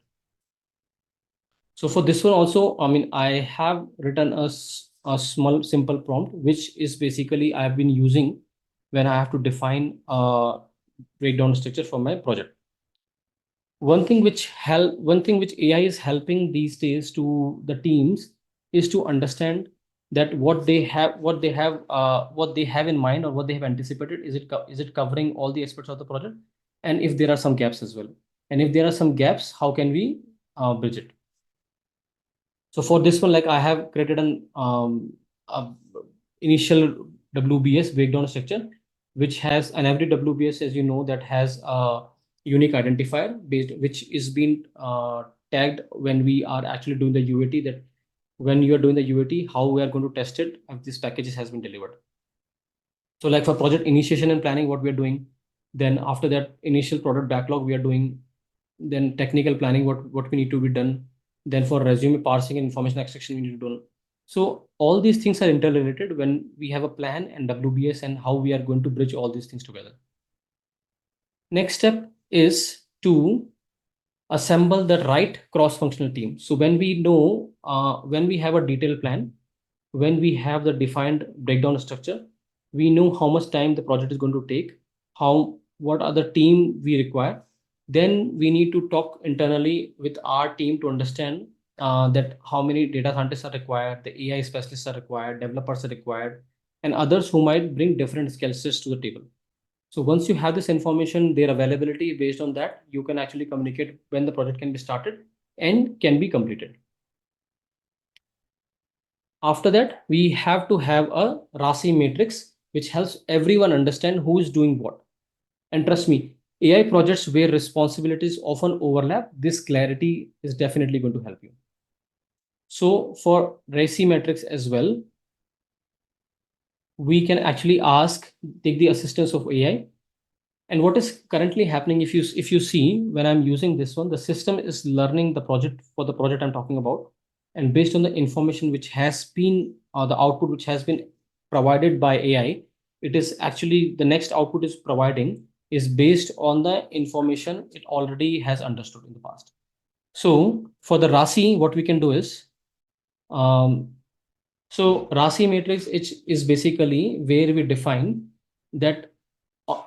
So for this one also, I mean, I have written a small simple prompt, which is basically I have been using when I have to define a breakdown structure for my project. One thing which AI is helping these days to the teams is to understand that what they have in mind, or what they have anticipated, is it covering all the aspects of the project, and if there are some gaps as well, and if there are some gaps, how can we bridge it. So for this one, like I have created an a initial WBS breakdown structure, which has, and every WBS, as you know, that has a unique identifier which is being tagged when we are actually doing the UAT, that when you are doing the UAT, how we are going to test it if this package has been delivered. So like for project initiation and planning, what we are doing, then after that initial product backlog we are doing, then technical planning, what we need to be done, then for resume parsing and information extraction we need to do. So all these things are interrelated when we have a plan and WBS, and how we are going to bridge all these things together. Next step is to assemble the right cross-functional team. So when we know, when we have a detailed plan, when we have the defined breakdown structure, we know how much time the project is going to take, what other team we require. Then we need to talk internally with our team to understand that how many data scientists are required, the AI specialists are required, developers are required, and others who might bring different skill sets to the table. So once you have this information, their availability, based on that, you can actually communicate when the project can be started and can be completed. After that, we have to have a RACI matrix, which helps everyone understand who is doing what. And trust me, AI projects where responsibilities often overlap, this clarity is definitely going to help you. So for RACI matrix as well, we can actually take the assistance of AI. And what is currently happening, if you see, when I'm using this one, the system is learning the project for the project I'm talking about, and based on the information which has been, the output which has been provided by AI, it is actually, the next output is providing is based on the information it already has understood in the past. So for the RACI, what we can do is, so RACI matrix is basically where we define that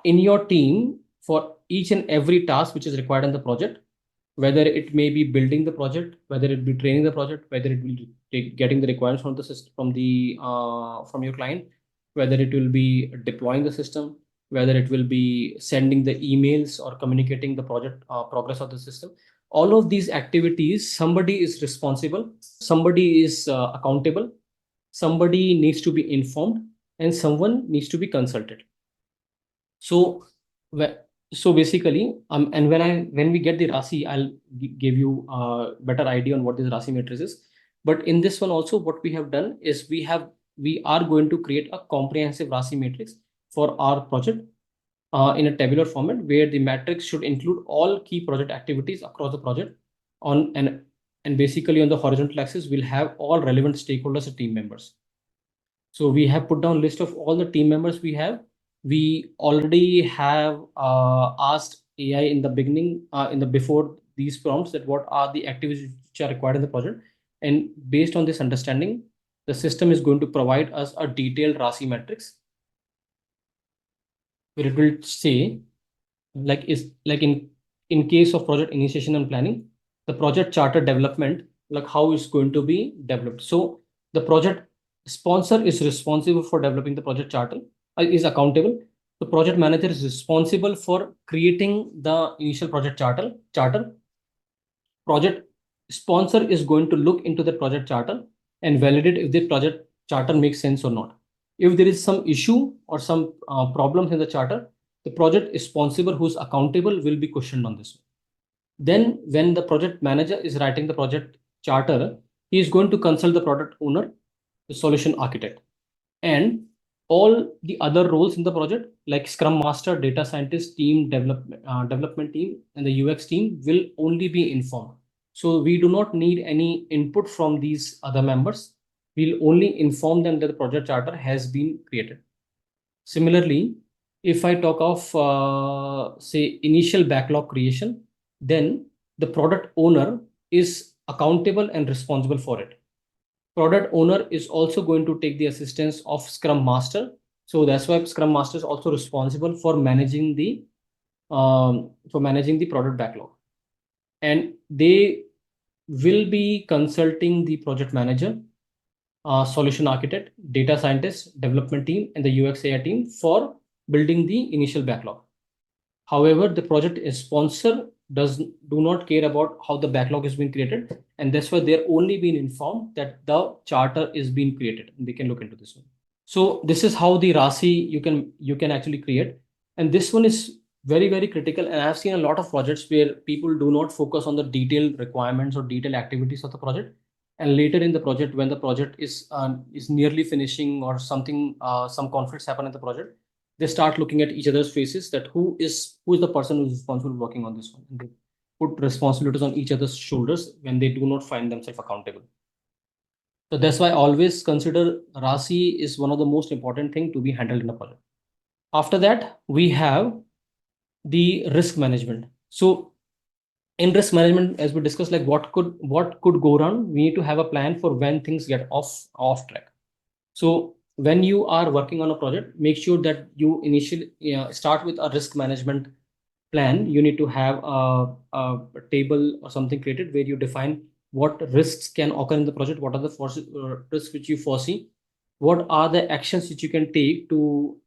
in your team, for each and every task which is required in the project, whether it may be building the project, whether it be training the project, whether it will be getting the requirements from the system, from your client, whether it will be deploying the system, whether it will be sending the emails or communicating the project progress of the system. All of these activities, somebody is responsible, somebody is accountable, somebody needs to be informed, and someone needs to be consulted. So, so basically, and when we get the RACI, I'll give you a better idea on what this RACI matrix is. But in this one also, what we have done is we are going to create a comprehensive RACI matrix for our project in a tabular format, where the matrix should include all key project activities across the project and basically on the horizontal axis, we'll have all relevant stakeholders and team members. So we have put down list of all the team members we have. We already have asked AI in the beginning, before these prompts, that what are the activities which are required in the project. And based on this understanding, the system is going to provide us a detailed RACI matrix, where it will say, like in in case of project initiation and planning, the project charter development, like how it's going to be developed. So the project sponsor is responsible for developing the project charter, is accountable. The project manager is responsible for creating the initial project charter. Project sponsor is going to look into the project charter and validate if the project charter makes sense or not. If there is some issue or some problems in the charter, the project sponsor who's accountable will be questioned on this. Then when the project manager is writing the project charter, he is going to consult the product owner, the solution architect, and all the other roles in the project like scrum master, data scientist, development team, and the UX team will only be informed. So we do not need any input from these other members. We'll only inform them that the project charter has been created. Similarly, if I talk of say initial backlog creation, then the product owner is accountable and responsible for it. Product owner is also going to take the assistance of Scrum Master. So that's why Scrum Master is also responsible for managing the product backlog, and they will be consulting the project manager, solution architect, data scientist, development team, and the UX AI team for building the initial backlog. However, the project sponsor do not care about how the backlog is being created, and that's why they're only being informed that the charter is being created, and they can look into this one. So this is how the RACI you can actually create, and this one is very critical. And I've seen a lot of projects where people do not focus on the detailed requirements or detailed activities of the project, and later in the project, when the project is nearly finishing or something, some conflicts happen in the project, they start looking at each other's faces, that who is the person who's responsible working on this one, and they put responsibilities on each other's shoulders when they do not find themselves accountable. So that's why I always consider RACI is one of the most important thing to be handled in a project. After that, we have the risk management. So in risk management, as we discussed, like what could go wrong, we need to have a plan for when things get off track. So when you are working on a project, make sure that you initially start with a risk management plan. You need to have a table or something created where you define what risks can occur in the project, what are the risks which you foresee, what are the actions which you can take to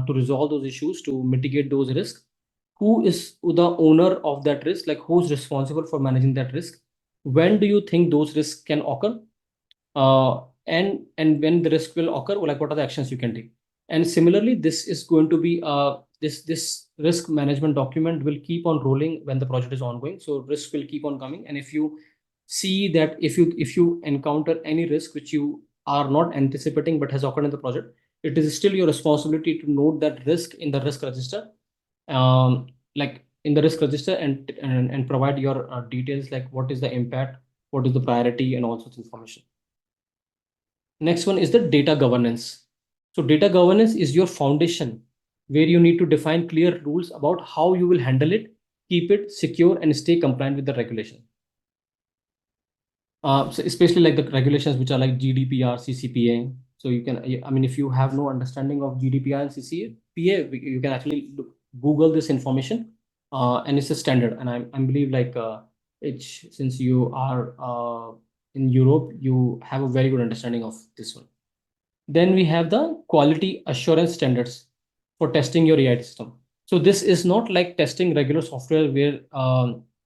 resolve those issues, to mitigate those risks, who is the owner of that risk, like who's responsible for managing that risk, when do you think those risks can occur, and when the risk will occur, like what are the actions you can take. And similarly, this is going to be this risk management document will keep on rolling when the project is ongoing. So risk will keep on coming, and if you see that if you encounter any risk which you are not anticipating but has occurred in the project, it is still your responsibility to note that risk in the risk register, like in the risk register, and provide your details, like what is the impact, what is the priority, and all sorts of information. Next one is the data governance. So data governance is your foundation where you need to define clear rules about how you will handle it, keep it secure, and stay compliant with the regulation. So especially like the regulations which are like GDPR, CCPA. So you can, I mean, if you have no understanding of GDPR and CCPA, you can actually Google this information, and it's a standard. And I believe like since you are in Europe, you have a very good understanding of this one. Then we have the quality assurance standards for testing your AI system. So this is not like testing regular software where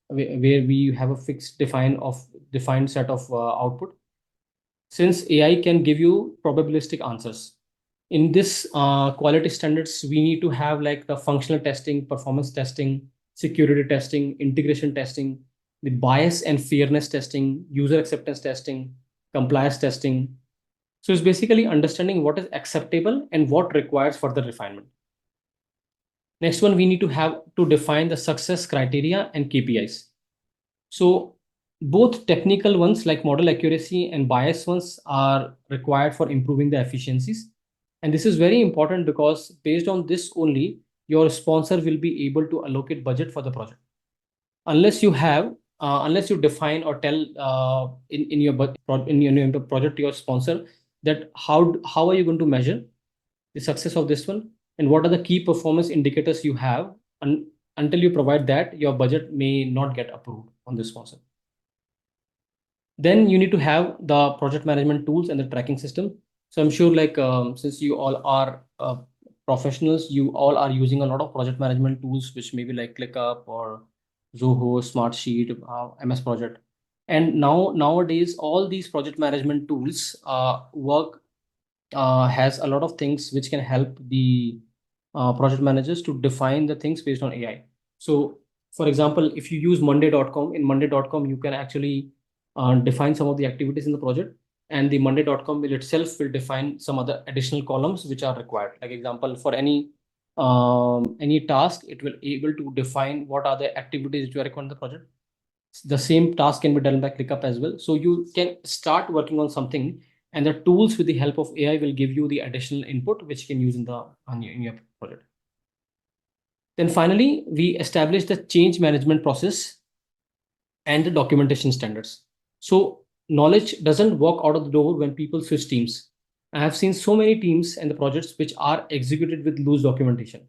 we have a fixed defined set of output. Since AI can give you probabilistic answers, in this quality standards, we need to have like the functional testing, performance testing, security testing, integration testing, the bias and fairness testing, user acceptance testing, compliance testing. So it's basically understanding what is acceptable and what requires further refinement. Next one, we need to have to define the success criteria and KPIs. So both technical ones like model accuracy and bias ones are required for improving the efficiencies. And this is very important because based on this only, your sponsor will be able to allocate budget for the project. Unless you define or tell in your project to your sponsor that how are you going to measure the success of this one, and what are the key performance indicators you have, until you provide that, your budget may not get approved on this concept. Then you need to have the project management tools and the tracking system. So I'm sure since you all are professionals, you all are using a lot of project management tools, which may be like ClickUp or Zoho, Smartsheet, MS Project. And nowadays, all these project management tools work has a lot of things which can help the project managers to define the things based on AI. So, for example, if you use Monday.com, in Monday.com, you can actually define some of the activities in the project, and the Monday.com will itself will define some other additional columns which are required. Like example, for any task, it will able to define what are the activities which are required in the project. The same task can be done by ClickUp as well. So you can start working on something, and the tools with the help of AI will give you the additional input which you can use in your project. Then finally, we establish the change management process and the documentation standards. So knowledge doesn't walk out of the door when people switch teams. I have seen so many teams and the projects which are executed with loose documentation.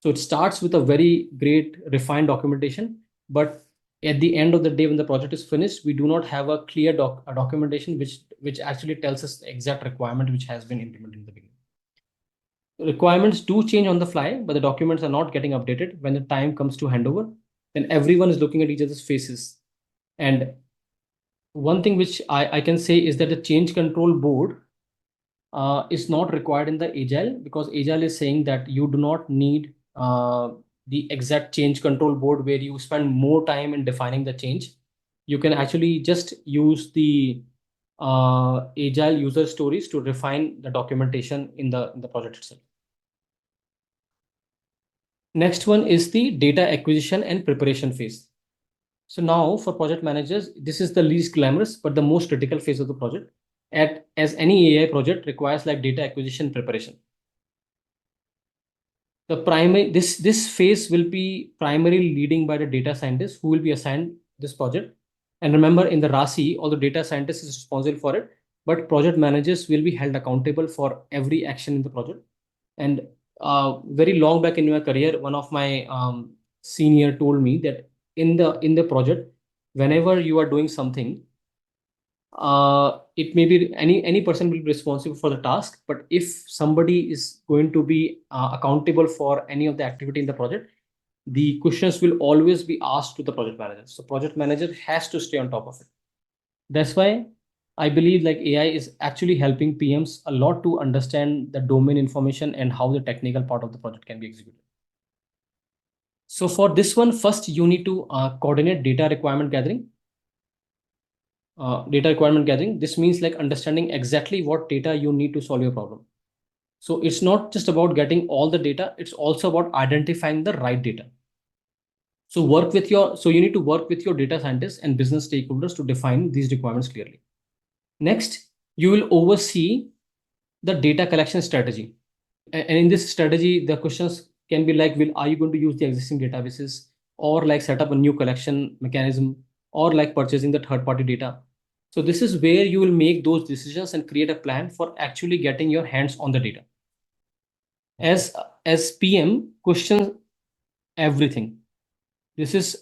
So it starts with a very great refined documentation, but at the end of the day, when the project is finished, we do not have a clear documentation which actually tells us the exact requirement which has been implemented in the beginning. Requirements do change on the fly, but the documents are not getting updated. When the time comes to handover, then everyone is looking at each other's faces. And one thing which I can say is that the change control board is not required in the Agile, because Agile is saying that you do not need the exact change control board where you spend more time in defining the change. You can actually just use the Agile user stories to refine the documentation in the project itself. Next one is the data acquisition and preparation phase. So now for project managers, this is the least glamorous but the most critical phase of the project. As any AI project requires like data acquisition preparation. The primary this phase will be primarily leading by the data scientists who will be assigned this project. And remember, in the RACI, although data scientist is responsible for it, but project managers will be held accountable for every action in the project. And very long back in my career, one of my senior told me that in the project, whenever you are doing something, it may be any person will be responsible for the task, but if somebody is going to be accountable for any of the activity in the project, the questions will always be asked to the project manager. So project manager has to stay on top of it. That's why I believe like AI is actually helping PMs a lot to understand the domain information and how the technical part of the project can be executed. So for this one, first you need to coordinate data requirement gathering. This means like understanding exactly what data you need to solve your problem. So it's not just about getting all the data, it's also about identifying the right data. So you need to work with your data scientists and business stakeholders to define these requirements clearly. Next, you will oversee the data collection strategy. And in this strategy, the questions can be like, are you going to use the existing databases, or like set up a new collection mechanism, or like purchasing the third-party data? So this is where you will make those decisions and create a plan for actually getting your hands on the data. As PM, question everything. This is,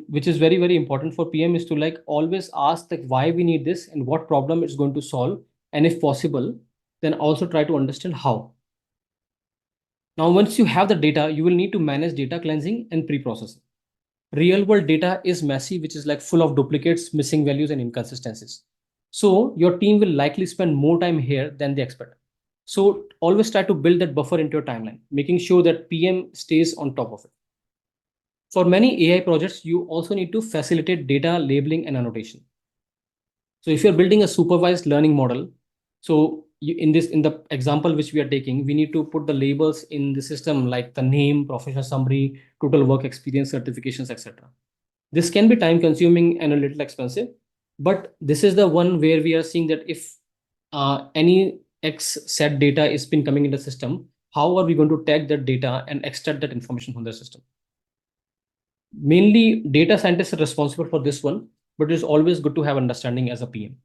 which is very, very important for PM, is to like always ask like why we need this and what problem it's going to solve. And if possible, then also try to understand how. Now, once you have the data, you will need to manage data cleansing and pre-processing. Real world data is messy, which is like full of duplicates, missing values, and inconsistencies. So your team will likely spend more time here than they expect. So always try to build that buffer into your timeline, making sure that PM stays on top of it. For many AI projects, you also need to facilitate data labeling and annotation. So if you're building a supervised learning model, so in the example which we are taking, we need to put the labels in the system like the name, professional summary, total work experience, certifications, etc. This can be time consuming and a little expensive, but this is the one where we are seeing that if any X set data is been coming in the system, how are we going to tag that data and extract that information from the system? Mainly data scientists are responsible for this one, but it's always good to have understanding as a PM.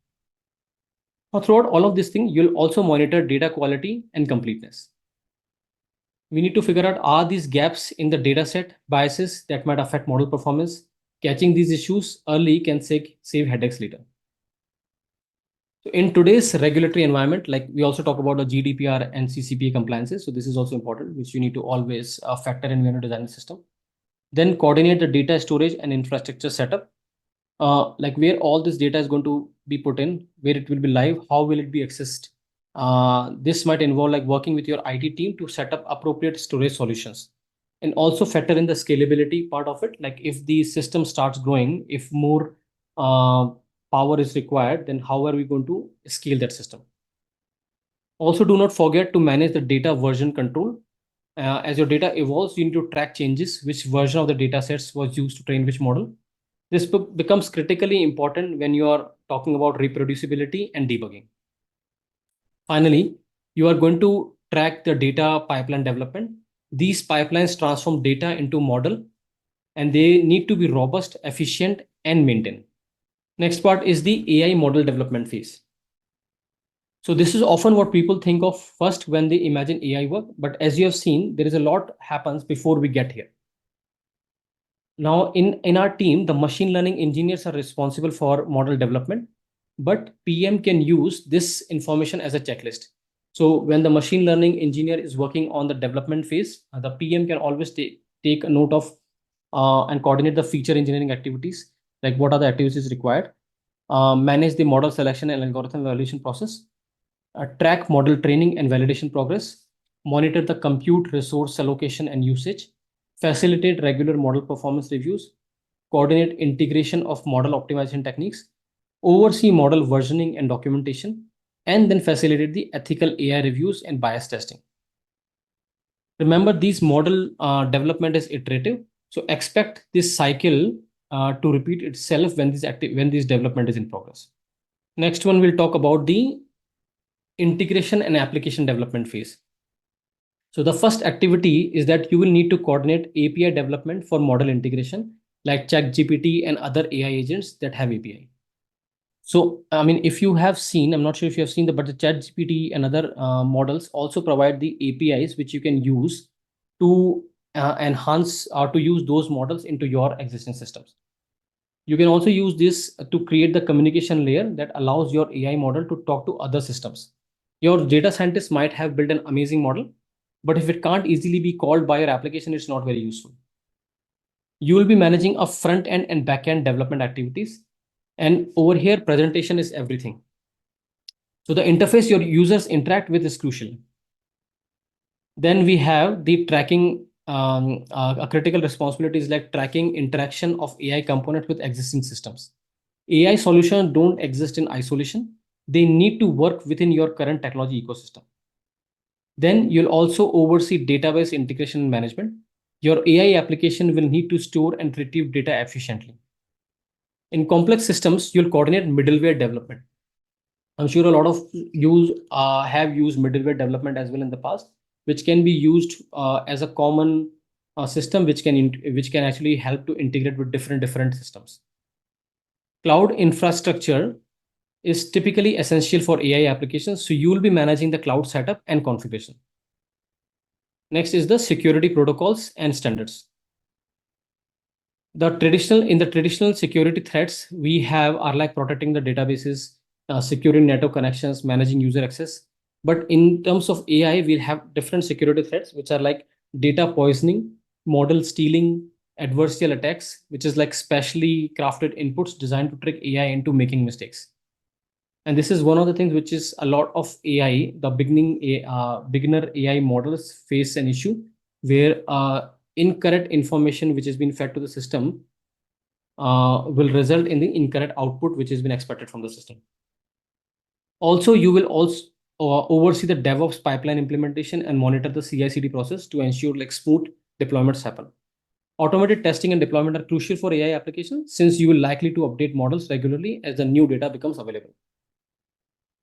Now, throughout all of this thing, you'll also monitor data quality and completeness. We need to figure out, are these gaps in the data set biases that might affect model performance? Catching these issues early can save headaches later. So in today's regulatory environment, like we also talk about the GDPR and CCPA compliances. So this is also important, which you need to always factor in when you design the system. Then coordinate the data storage and infrastructure setup. Like where all this data is going to be put in, where it will be live, how will it be accessed. This might involve like working with your IT team to set up appropriate storage solutions, and also factor in the scalability part of it. Like if the system starts growing, if more power is required, then how are we going to scale that system? Also, do not forget to manage the data version control. As your data evolves, you need to track changes, which version of the data sets was used to train which model. This becomes critically important when you are talking about reproducibility and debugging. Finally, you are going to track the data pipeline development. These pipelines transform data into model, and they need to be robust, efficient, and maintained. Next part is the AI model development phase. So this is often what people think of first when they imagine AI work, but as you have seen, there is a lot happens before we get here. Now, in our team, the machine learning engineers are responsible for model development, but PM can use this information as a checklist. So when the machine learning engineer is working on the development phase, the PM can always take a note of and coordinate the feature engineering activities, like what are the activities required, manage the model selection and algorithm evaluation process, track model training and validation progress, monitor the compute resource allocation and usage, facilitate regular model performance reviews, coordinate integration of model optimization techniques, oversee model versioning and documentation, and then facilitate the ethical AI reviews and bias testing. Remember, these model development is iterative, so expect this cycle to repeat itself when this development is in progress. Next one, we'll talk about the integration and application development phase. So the first activity is that you will need to coordinate API development for model integration, like ChatGPT and other AI agents that have API. So, I mean, if you have seen, I'm not sure if you have seen but the ChatGPT and other models also provide the APIs which you can use to enhance or to use those models into your existing systems. You can also use this to create the communication layer that allows your AI model to talk to other systems. Your data scientist might have built an amazing model, but if it can't easily be called by your application, it's not very useful. You will be managing a front end and back end development activities. And over here, presentation is everything. So the interface your users interact with is crucial. Then we have the tracking. A critical responsibility is like tracking interaction of AI components with existing systems. AI solutions don't exist in isolation. They need to work within your current technology ecosystem. Then you'll also oversee database integration and management. Your AI application will need to store and retrieve data efficiently. In complex systems, you'll coordinate middleware development. I'm sure a lot of you have used middleware development as well in the past, which can be used as a common system, which can actually help to integrate with different systems. Cloud infrastructure is typically essential for AI applications, so you will be managing the cloud setup and configuration. Next is the security protocols and standards. In the traditional security threats we have are like protecting the databases, securing network connections, managing user access. But in terms of AI, we'll have different security threats, which are like data poisoning, model stealing, adversarial attacks, which is like specially crafted inputs designed to trick AI into making mistakes. And this is one of the things which is a lot of AI, the beginner AI models face an issue where incorrect information which has been fed to the system will result in the incorrect output which has been expected from the system. Also, you will also oversee the DevOps pipeline implementation and monitor the CI/CD process to ensure like smooth deployments happen. Automated testing and deployment are crucial for AI applications since you will likely to update models regularly as the new data becomes available.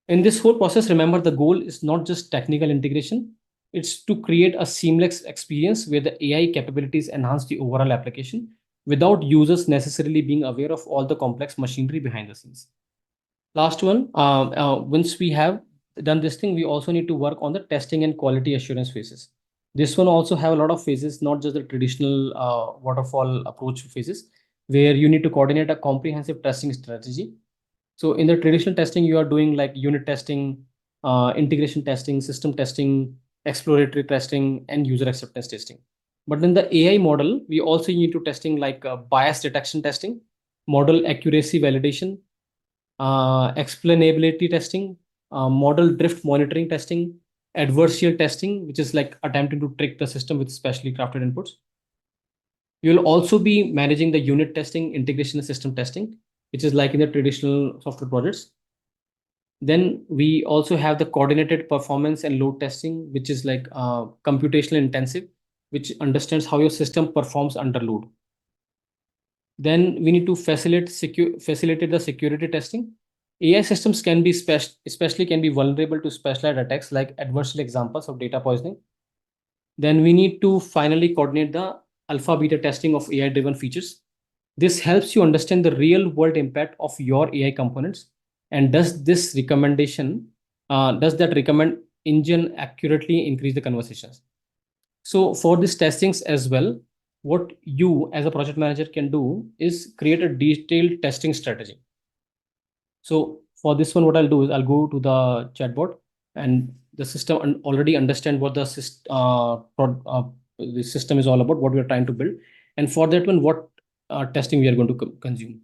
In this whole process, remember the goal is not just technical integration, it's to create a seamless experience where the AI capabilities enhance the overall application without users necessarily being aware of all the complex machinery behind the scenes. Last one, once we have done this thing, we also need to work on the testing and quality assurance phases. This one also have a lot of phases, not just the traditional waterfall approach phases, where you need to coordinate a comprehensive testing strategy. So in the traditional testing, you are doing like unit testing, integration testing, system testing, exploratory testing, and user acceptance testing. But in the AI model, we also need to testing like bias detection testing, model accuracy validation, explainability testing, model drift monitoring testing, adversarial testing, which is like attempting to trick the system with specially crafted inputs. You'll also be managing the unit testing, integration, and system testing, which is like in the traditional software projects. Then we also have the coordinated performance and load testing, which is like computational intensive, which understands how your system performs under load. Then we need to facilitate the security testing. AI systems can be especially can be vulnerable to specialized attacks like adversarial examples of data poisoning. Then we need to finally coordinate the alpha beta testing of AI driven features. This helps you understand the real world impact of your AI components. And does that recommend engine accurately increase the conversations? So for these testings as well, what you as a project manager can do is create a detailed testing strategy. So for this one, what I'll do is I'll go to the chatbot, and the system already understand what the system is all about, what we are trying to build. And for that one, what testing we are going to consume.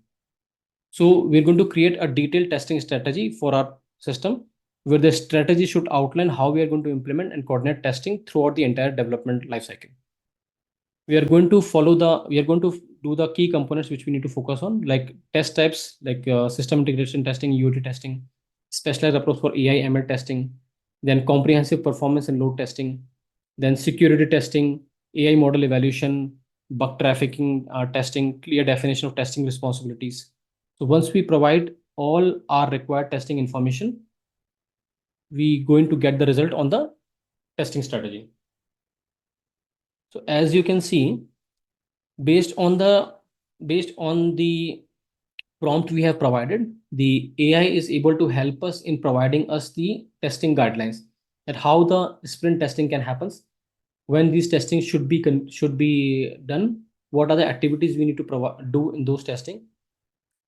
So we're going to create a detailed testing strategy for our system, where the strategy should outline how we are going to implement and coordinate testing throughout the entire development lifecycle. We are going to do the key components which we need to focus on, like test types, like system integration testing, UAT testing, specialized approach for AI ML testing, then comprehensive performance and load testing, then security testing, AI model evaluation, bug trafficking testing, clear definition of testing responsibilities. So once we provide all our required testing information, we going to get the result on the testing strategy. So as you can see, based on the prompt we have provided, the AI is able to help us in providing us the testing guidelines, that how the sprint testing can happen, when these testing should be done, what are the activities we need to do in those testing,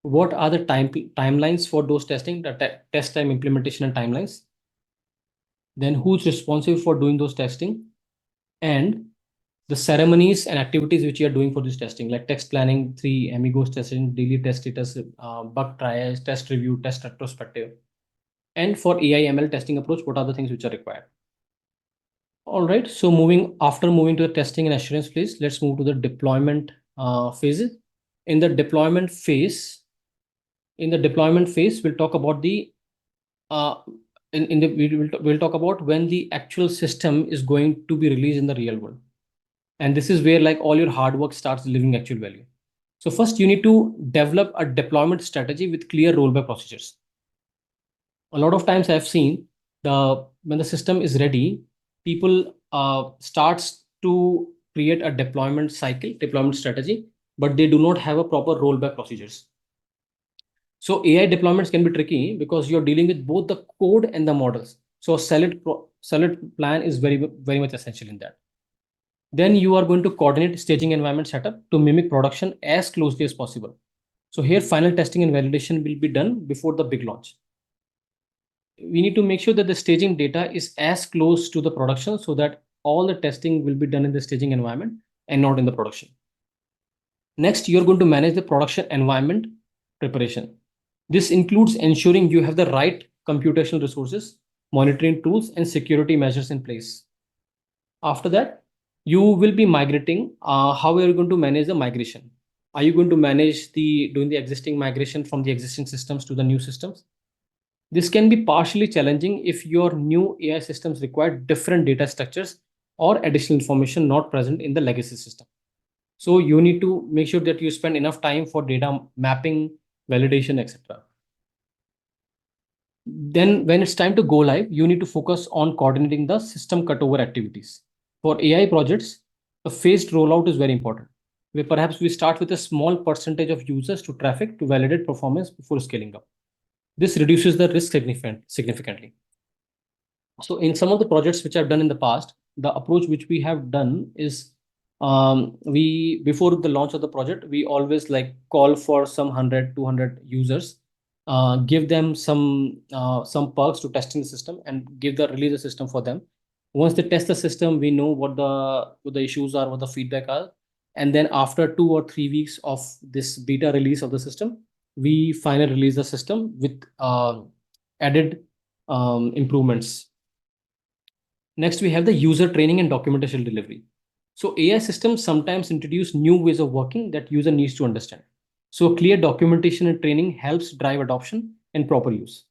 what are the timelines for those testing, the test time implementation and timelines, then who's responsible for doing those testing, and the ceremonies and activities which you are doing for this testing, like text planning, 3 amigos testing, daily test status, bug triage, test review, test retrospective. And for AI ML testing approach, what are the things which are required? All right, so after moving to the testing and assurance phase, let's move to the deployment phases. In the deployment phase, we'll talk about we'll talk about when the actual system is going to be released in the real world. And this is where like all your hard work starts delivering actual value. So first you need to develop a deployment strategy with clear rollback procedures. A lot of times I've seen when the system is ready, people starts to create a deployment strategy, but they do not have a proper rollback procedures. So AI deployments can be tricky because you're dealing with both the code and the models. So a solid plan is very, very much essential in that. Then you are going to coordinate staging environment setup to mimic production as closely as possible. So here final testing and validation will be done before the big launch. We need to make sure that the staging data is as close to the production so that all the testing will be done in the staging environment and not in the production. Next, you're going to manage the production environment preparation. This includes ensuring you have the right computational resources, monitoring tools, and security measures in place. After that, you will be migrating. How are you going to manage the migration? Are you going to manage doing the existing migration from the existing systems to the new systems? This can be partially challenging if your new AI systems require different data structures or additional information not present in the legacy system. So you need to make sure that you spend enough time for data mapping, validation, etc. Then when it's time to go live, you need to focus on coordinating the system cutover activities. For AI projects, a phased rollout is very important, where perhaps we start with a small percentage of users to traffic to validate performance before scaling up. This reduces the risk significantly. So in some of the projects which I've done in the past, the approach which we have done is, we before the launch of the project, we always like call for some 100 200 users, give them some perks to testing the system and give the release the system for them. Once they test the system, we know what the issues are, what the feedback are, and then after 2 or 3 weeks of this beta release of the system, we finally release the system with added improvements. Next, we have the user training and documentation delivery. So AI systems sometimes introduce new ways of working that user needs to understand. So clear documentation and training helps drive adoption and proper use.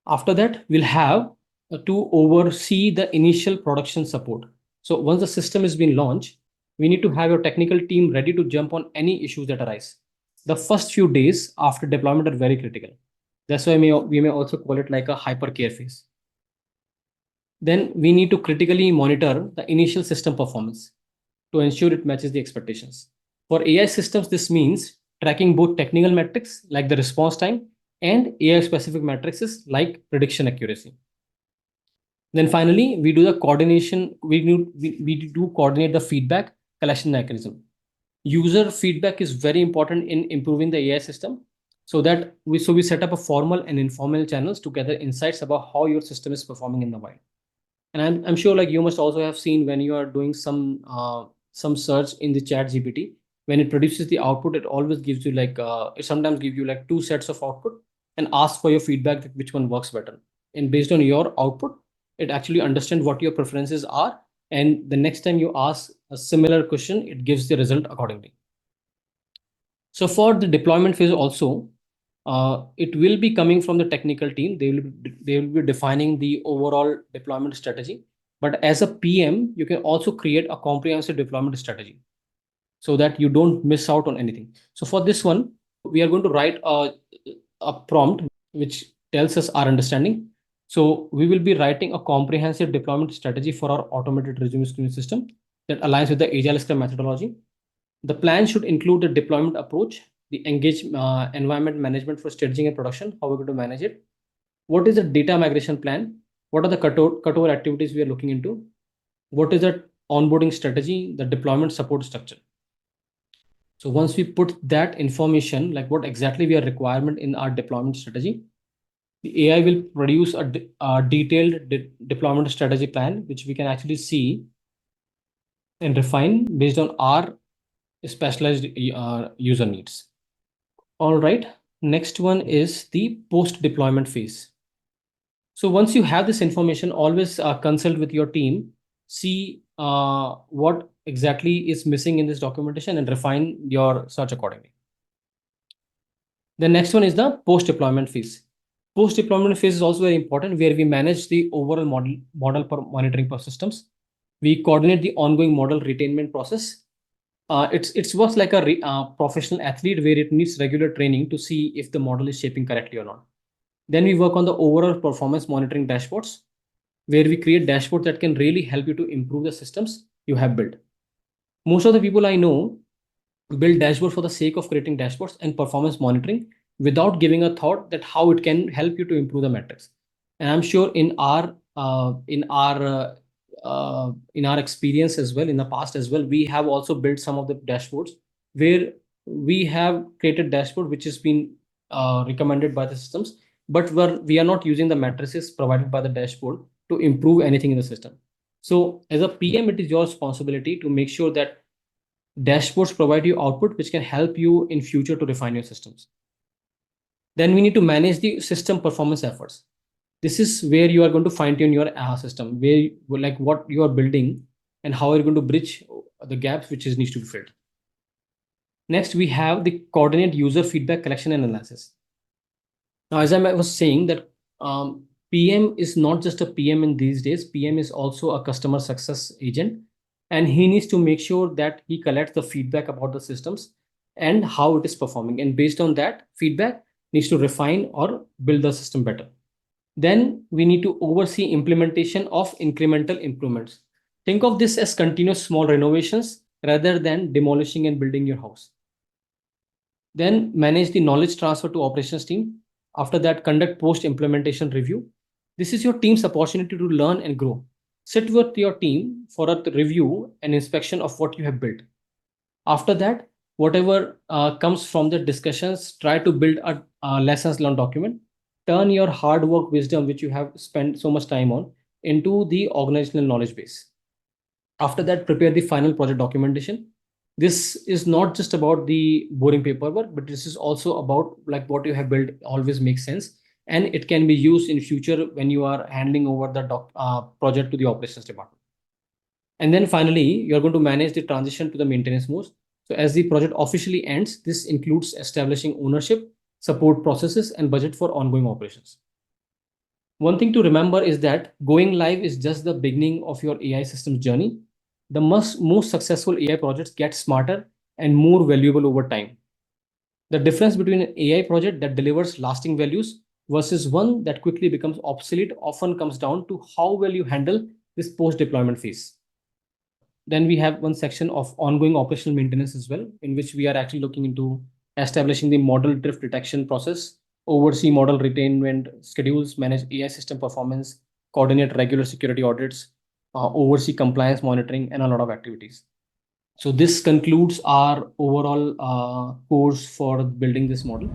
After that, we'll have to oversee the initial production support. So once the system has been launched, we need to have your technical team ready to jump on any issues that arise. The first few days after deployment are very critical. That's why we may also call it like a hypercare phase. Then we need to critically monitor the initial system performance to ensure it matches the expectations. For AI systems, this means tracking both technical metrics like the response time and AI specific metrics like prediction accuracy. Then finally, we do the coordination. We do coordinate the feedback collection mechanism. User feedback is very important in improving the AI system, so that we set up a formal and informal channels to gather insights about how your system is performing in the wild. And I'm sure like you must also have seen when you are doing some search in the chat GPT, when it produces the output, it always gives you like it sometimes gives you like two sets of output and asks for your feedback that which one works better. And based on your output, it actually understands what your preferences are, and the next time you ask a similar question, it gives the result accordingly. So for the deployment phase also, it will be coming from the technical team. They will be defining the overall deployment strategy. But as a PM, you can also create a comprehensive deployment strategy so that you don't miss out on anything. So for this one, we are going to write a prompt which tells us our understanding. So we will be writing a comprehensive deployment strategy for our automated resume screening system that aligns with the Agile Scrum methodology. The plan should include the deployment approach, the engage environment management for staging and production, how we're going to manage it. What is the data migration plan? What are the cutover activities we are looking into? What is the onboarding strategy, the deployment support structure? So once we put that information, like what exactly we are requirement in our deployment strategy, the AI will produce a detailed deployment strategy plan, which we can actually see and refine based on our specialized user needs. All right, next one is the post-deployment phase. So once you have this information, always consult with your team, see what exactly is missing in this documentation and refine your search accordingly. The next one is the post-deployment phase. Post-deployment phase is also very important, where we manage the overall model per monitoring per systems. We coordinate the ongoing model retainment process. It's works like a professional athlete, where it needs regular training to see if the model is shaping correctly or not. Then we work on the overall performance monitoring dashboards, where we create dashboards that can really help you to improve the systems you have built. Most of the people I know build dashboards for the sake of creating dashboards and performance monitoring without giving a thought that how it can help you to improve the metrics. And I'm sure in our experience as well, in the past as well, we have also built some of the dashboards where we have created dashboard which has been recommended by the systems, but we are not using the matrices provided by the dashboard to improve anything in the system. So as a PM, it is your responsibility to make sure that dashboards provide you output which can help you in future to refine your systems. Then we need to manage the system performance efforts. This is where you are going to fine tune your system, where like what you are building and how you're going to bridge the gaps which needs to be filled. Next, we have the coordinate user feedback collection and analysis. Now, as I was saying that PM is not just a PM in these days. PM is also a customer success agent, and he needs to make sure that he collects the feedback about the systems and how it is performing. And based on that feedback, needs to refine or build the system better. Then we need to oversee implementation of incremental improvements. Think of this as continuous small renovations rather than demolishing and building your house. Then manage the knowledge transfer to operations team. After that, conduct post-implementation review. This is your team's opportunity to learn and grow. Sit with your team for a review and inspection of what you have built. After that, whatever comes from the discussions, try to build a lessons learned document. Turn your hard work wisdom, which you have spent so much time on, into the organizational knowledge base. After that, prepare the final project documentation. This is not just about the boring paperwork, but this is also about like what you have built always makes sense, and it can be used in future when you are handing over the project to the operations department. And then finally, you're going to manage the transition to the maintenance mode. So as the project officially ends, this includes establishing ownership, support processes, and budget for ongoing operations. One thing to remember is that going live is just the beginning of your AI systems journey. The most successful AI projects get smarter and more valuable over time. The difference between an AI project that delivers lasting values versus one that quickly becomes obsolete often comes down to how well you handle this post-deployment phase. Then we have one section of ongoing operational maintenance as well, in which we are actually looking into establishing the model drift detection process, oversee model retainment schedules, manage AI system performance, coordinate regular security audits, oversee compliance monitoring, and a lot of activities. So this concludes our overall course for building this model.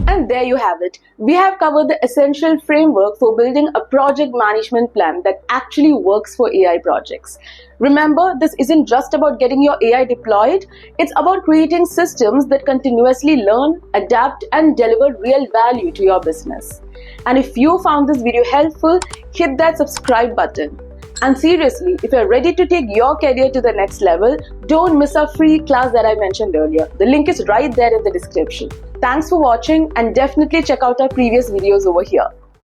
And there you have it. We have covered the essential framework for building a project management plan that actually works for AI projects. Remember, this isn't just about getting your AI deployed, it's about creating systems that continuously learn, adapt, and deliver real value to your business. And if you found this video helpful, hit that subscribe button. And seriously, if you're ready to take your career to the next level, don't miss our free class that I mentioned earlier. The link is right there in the description. Thanks for watching and definitely check out our previous videos over here.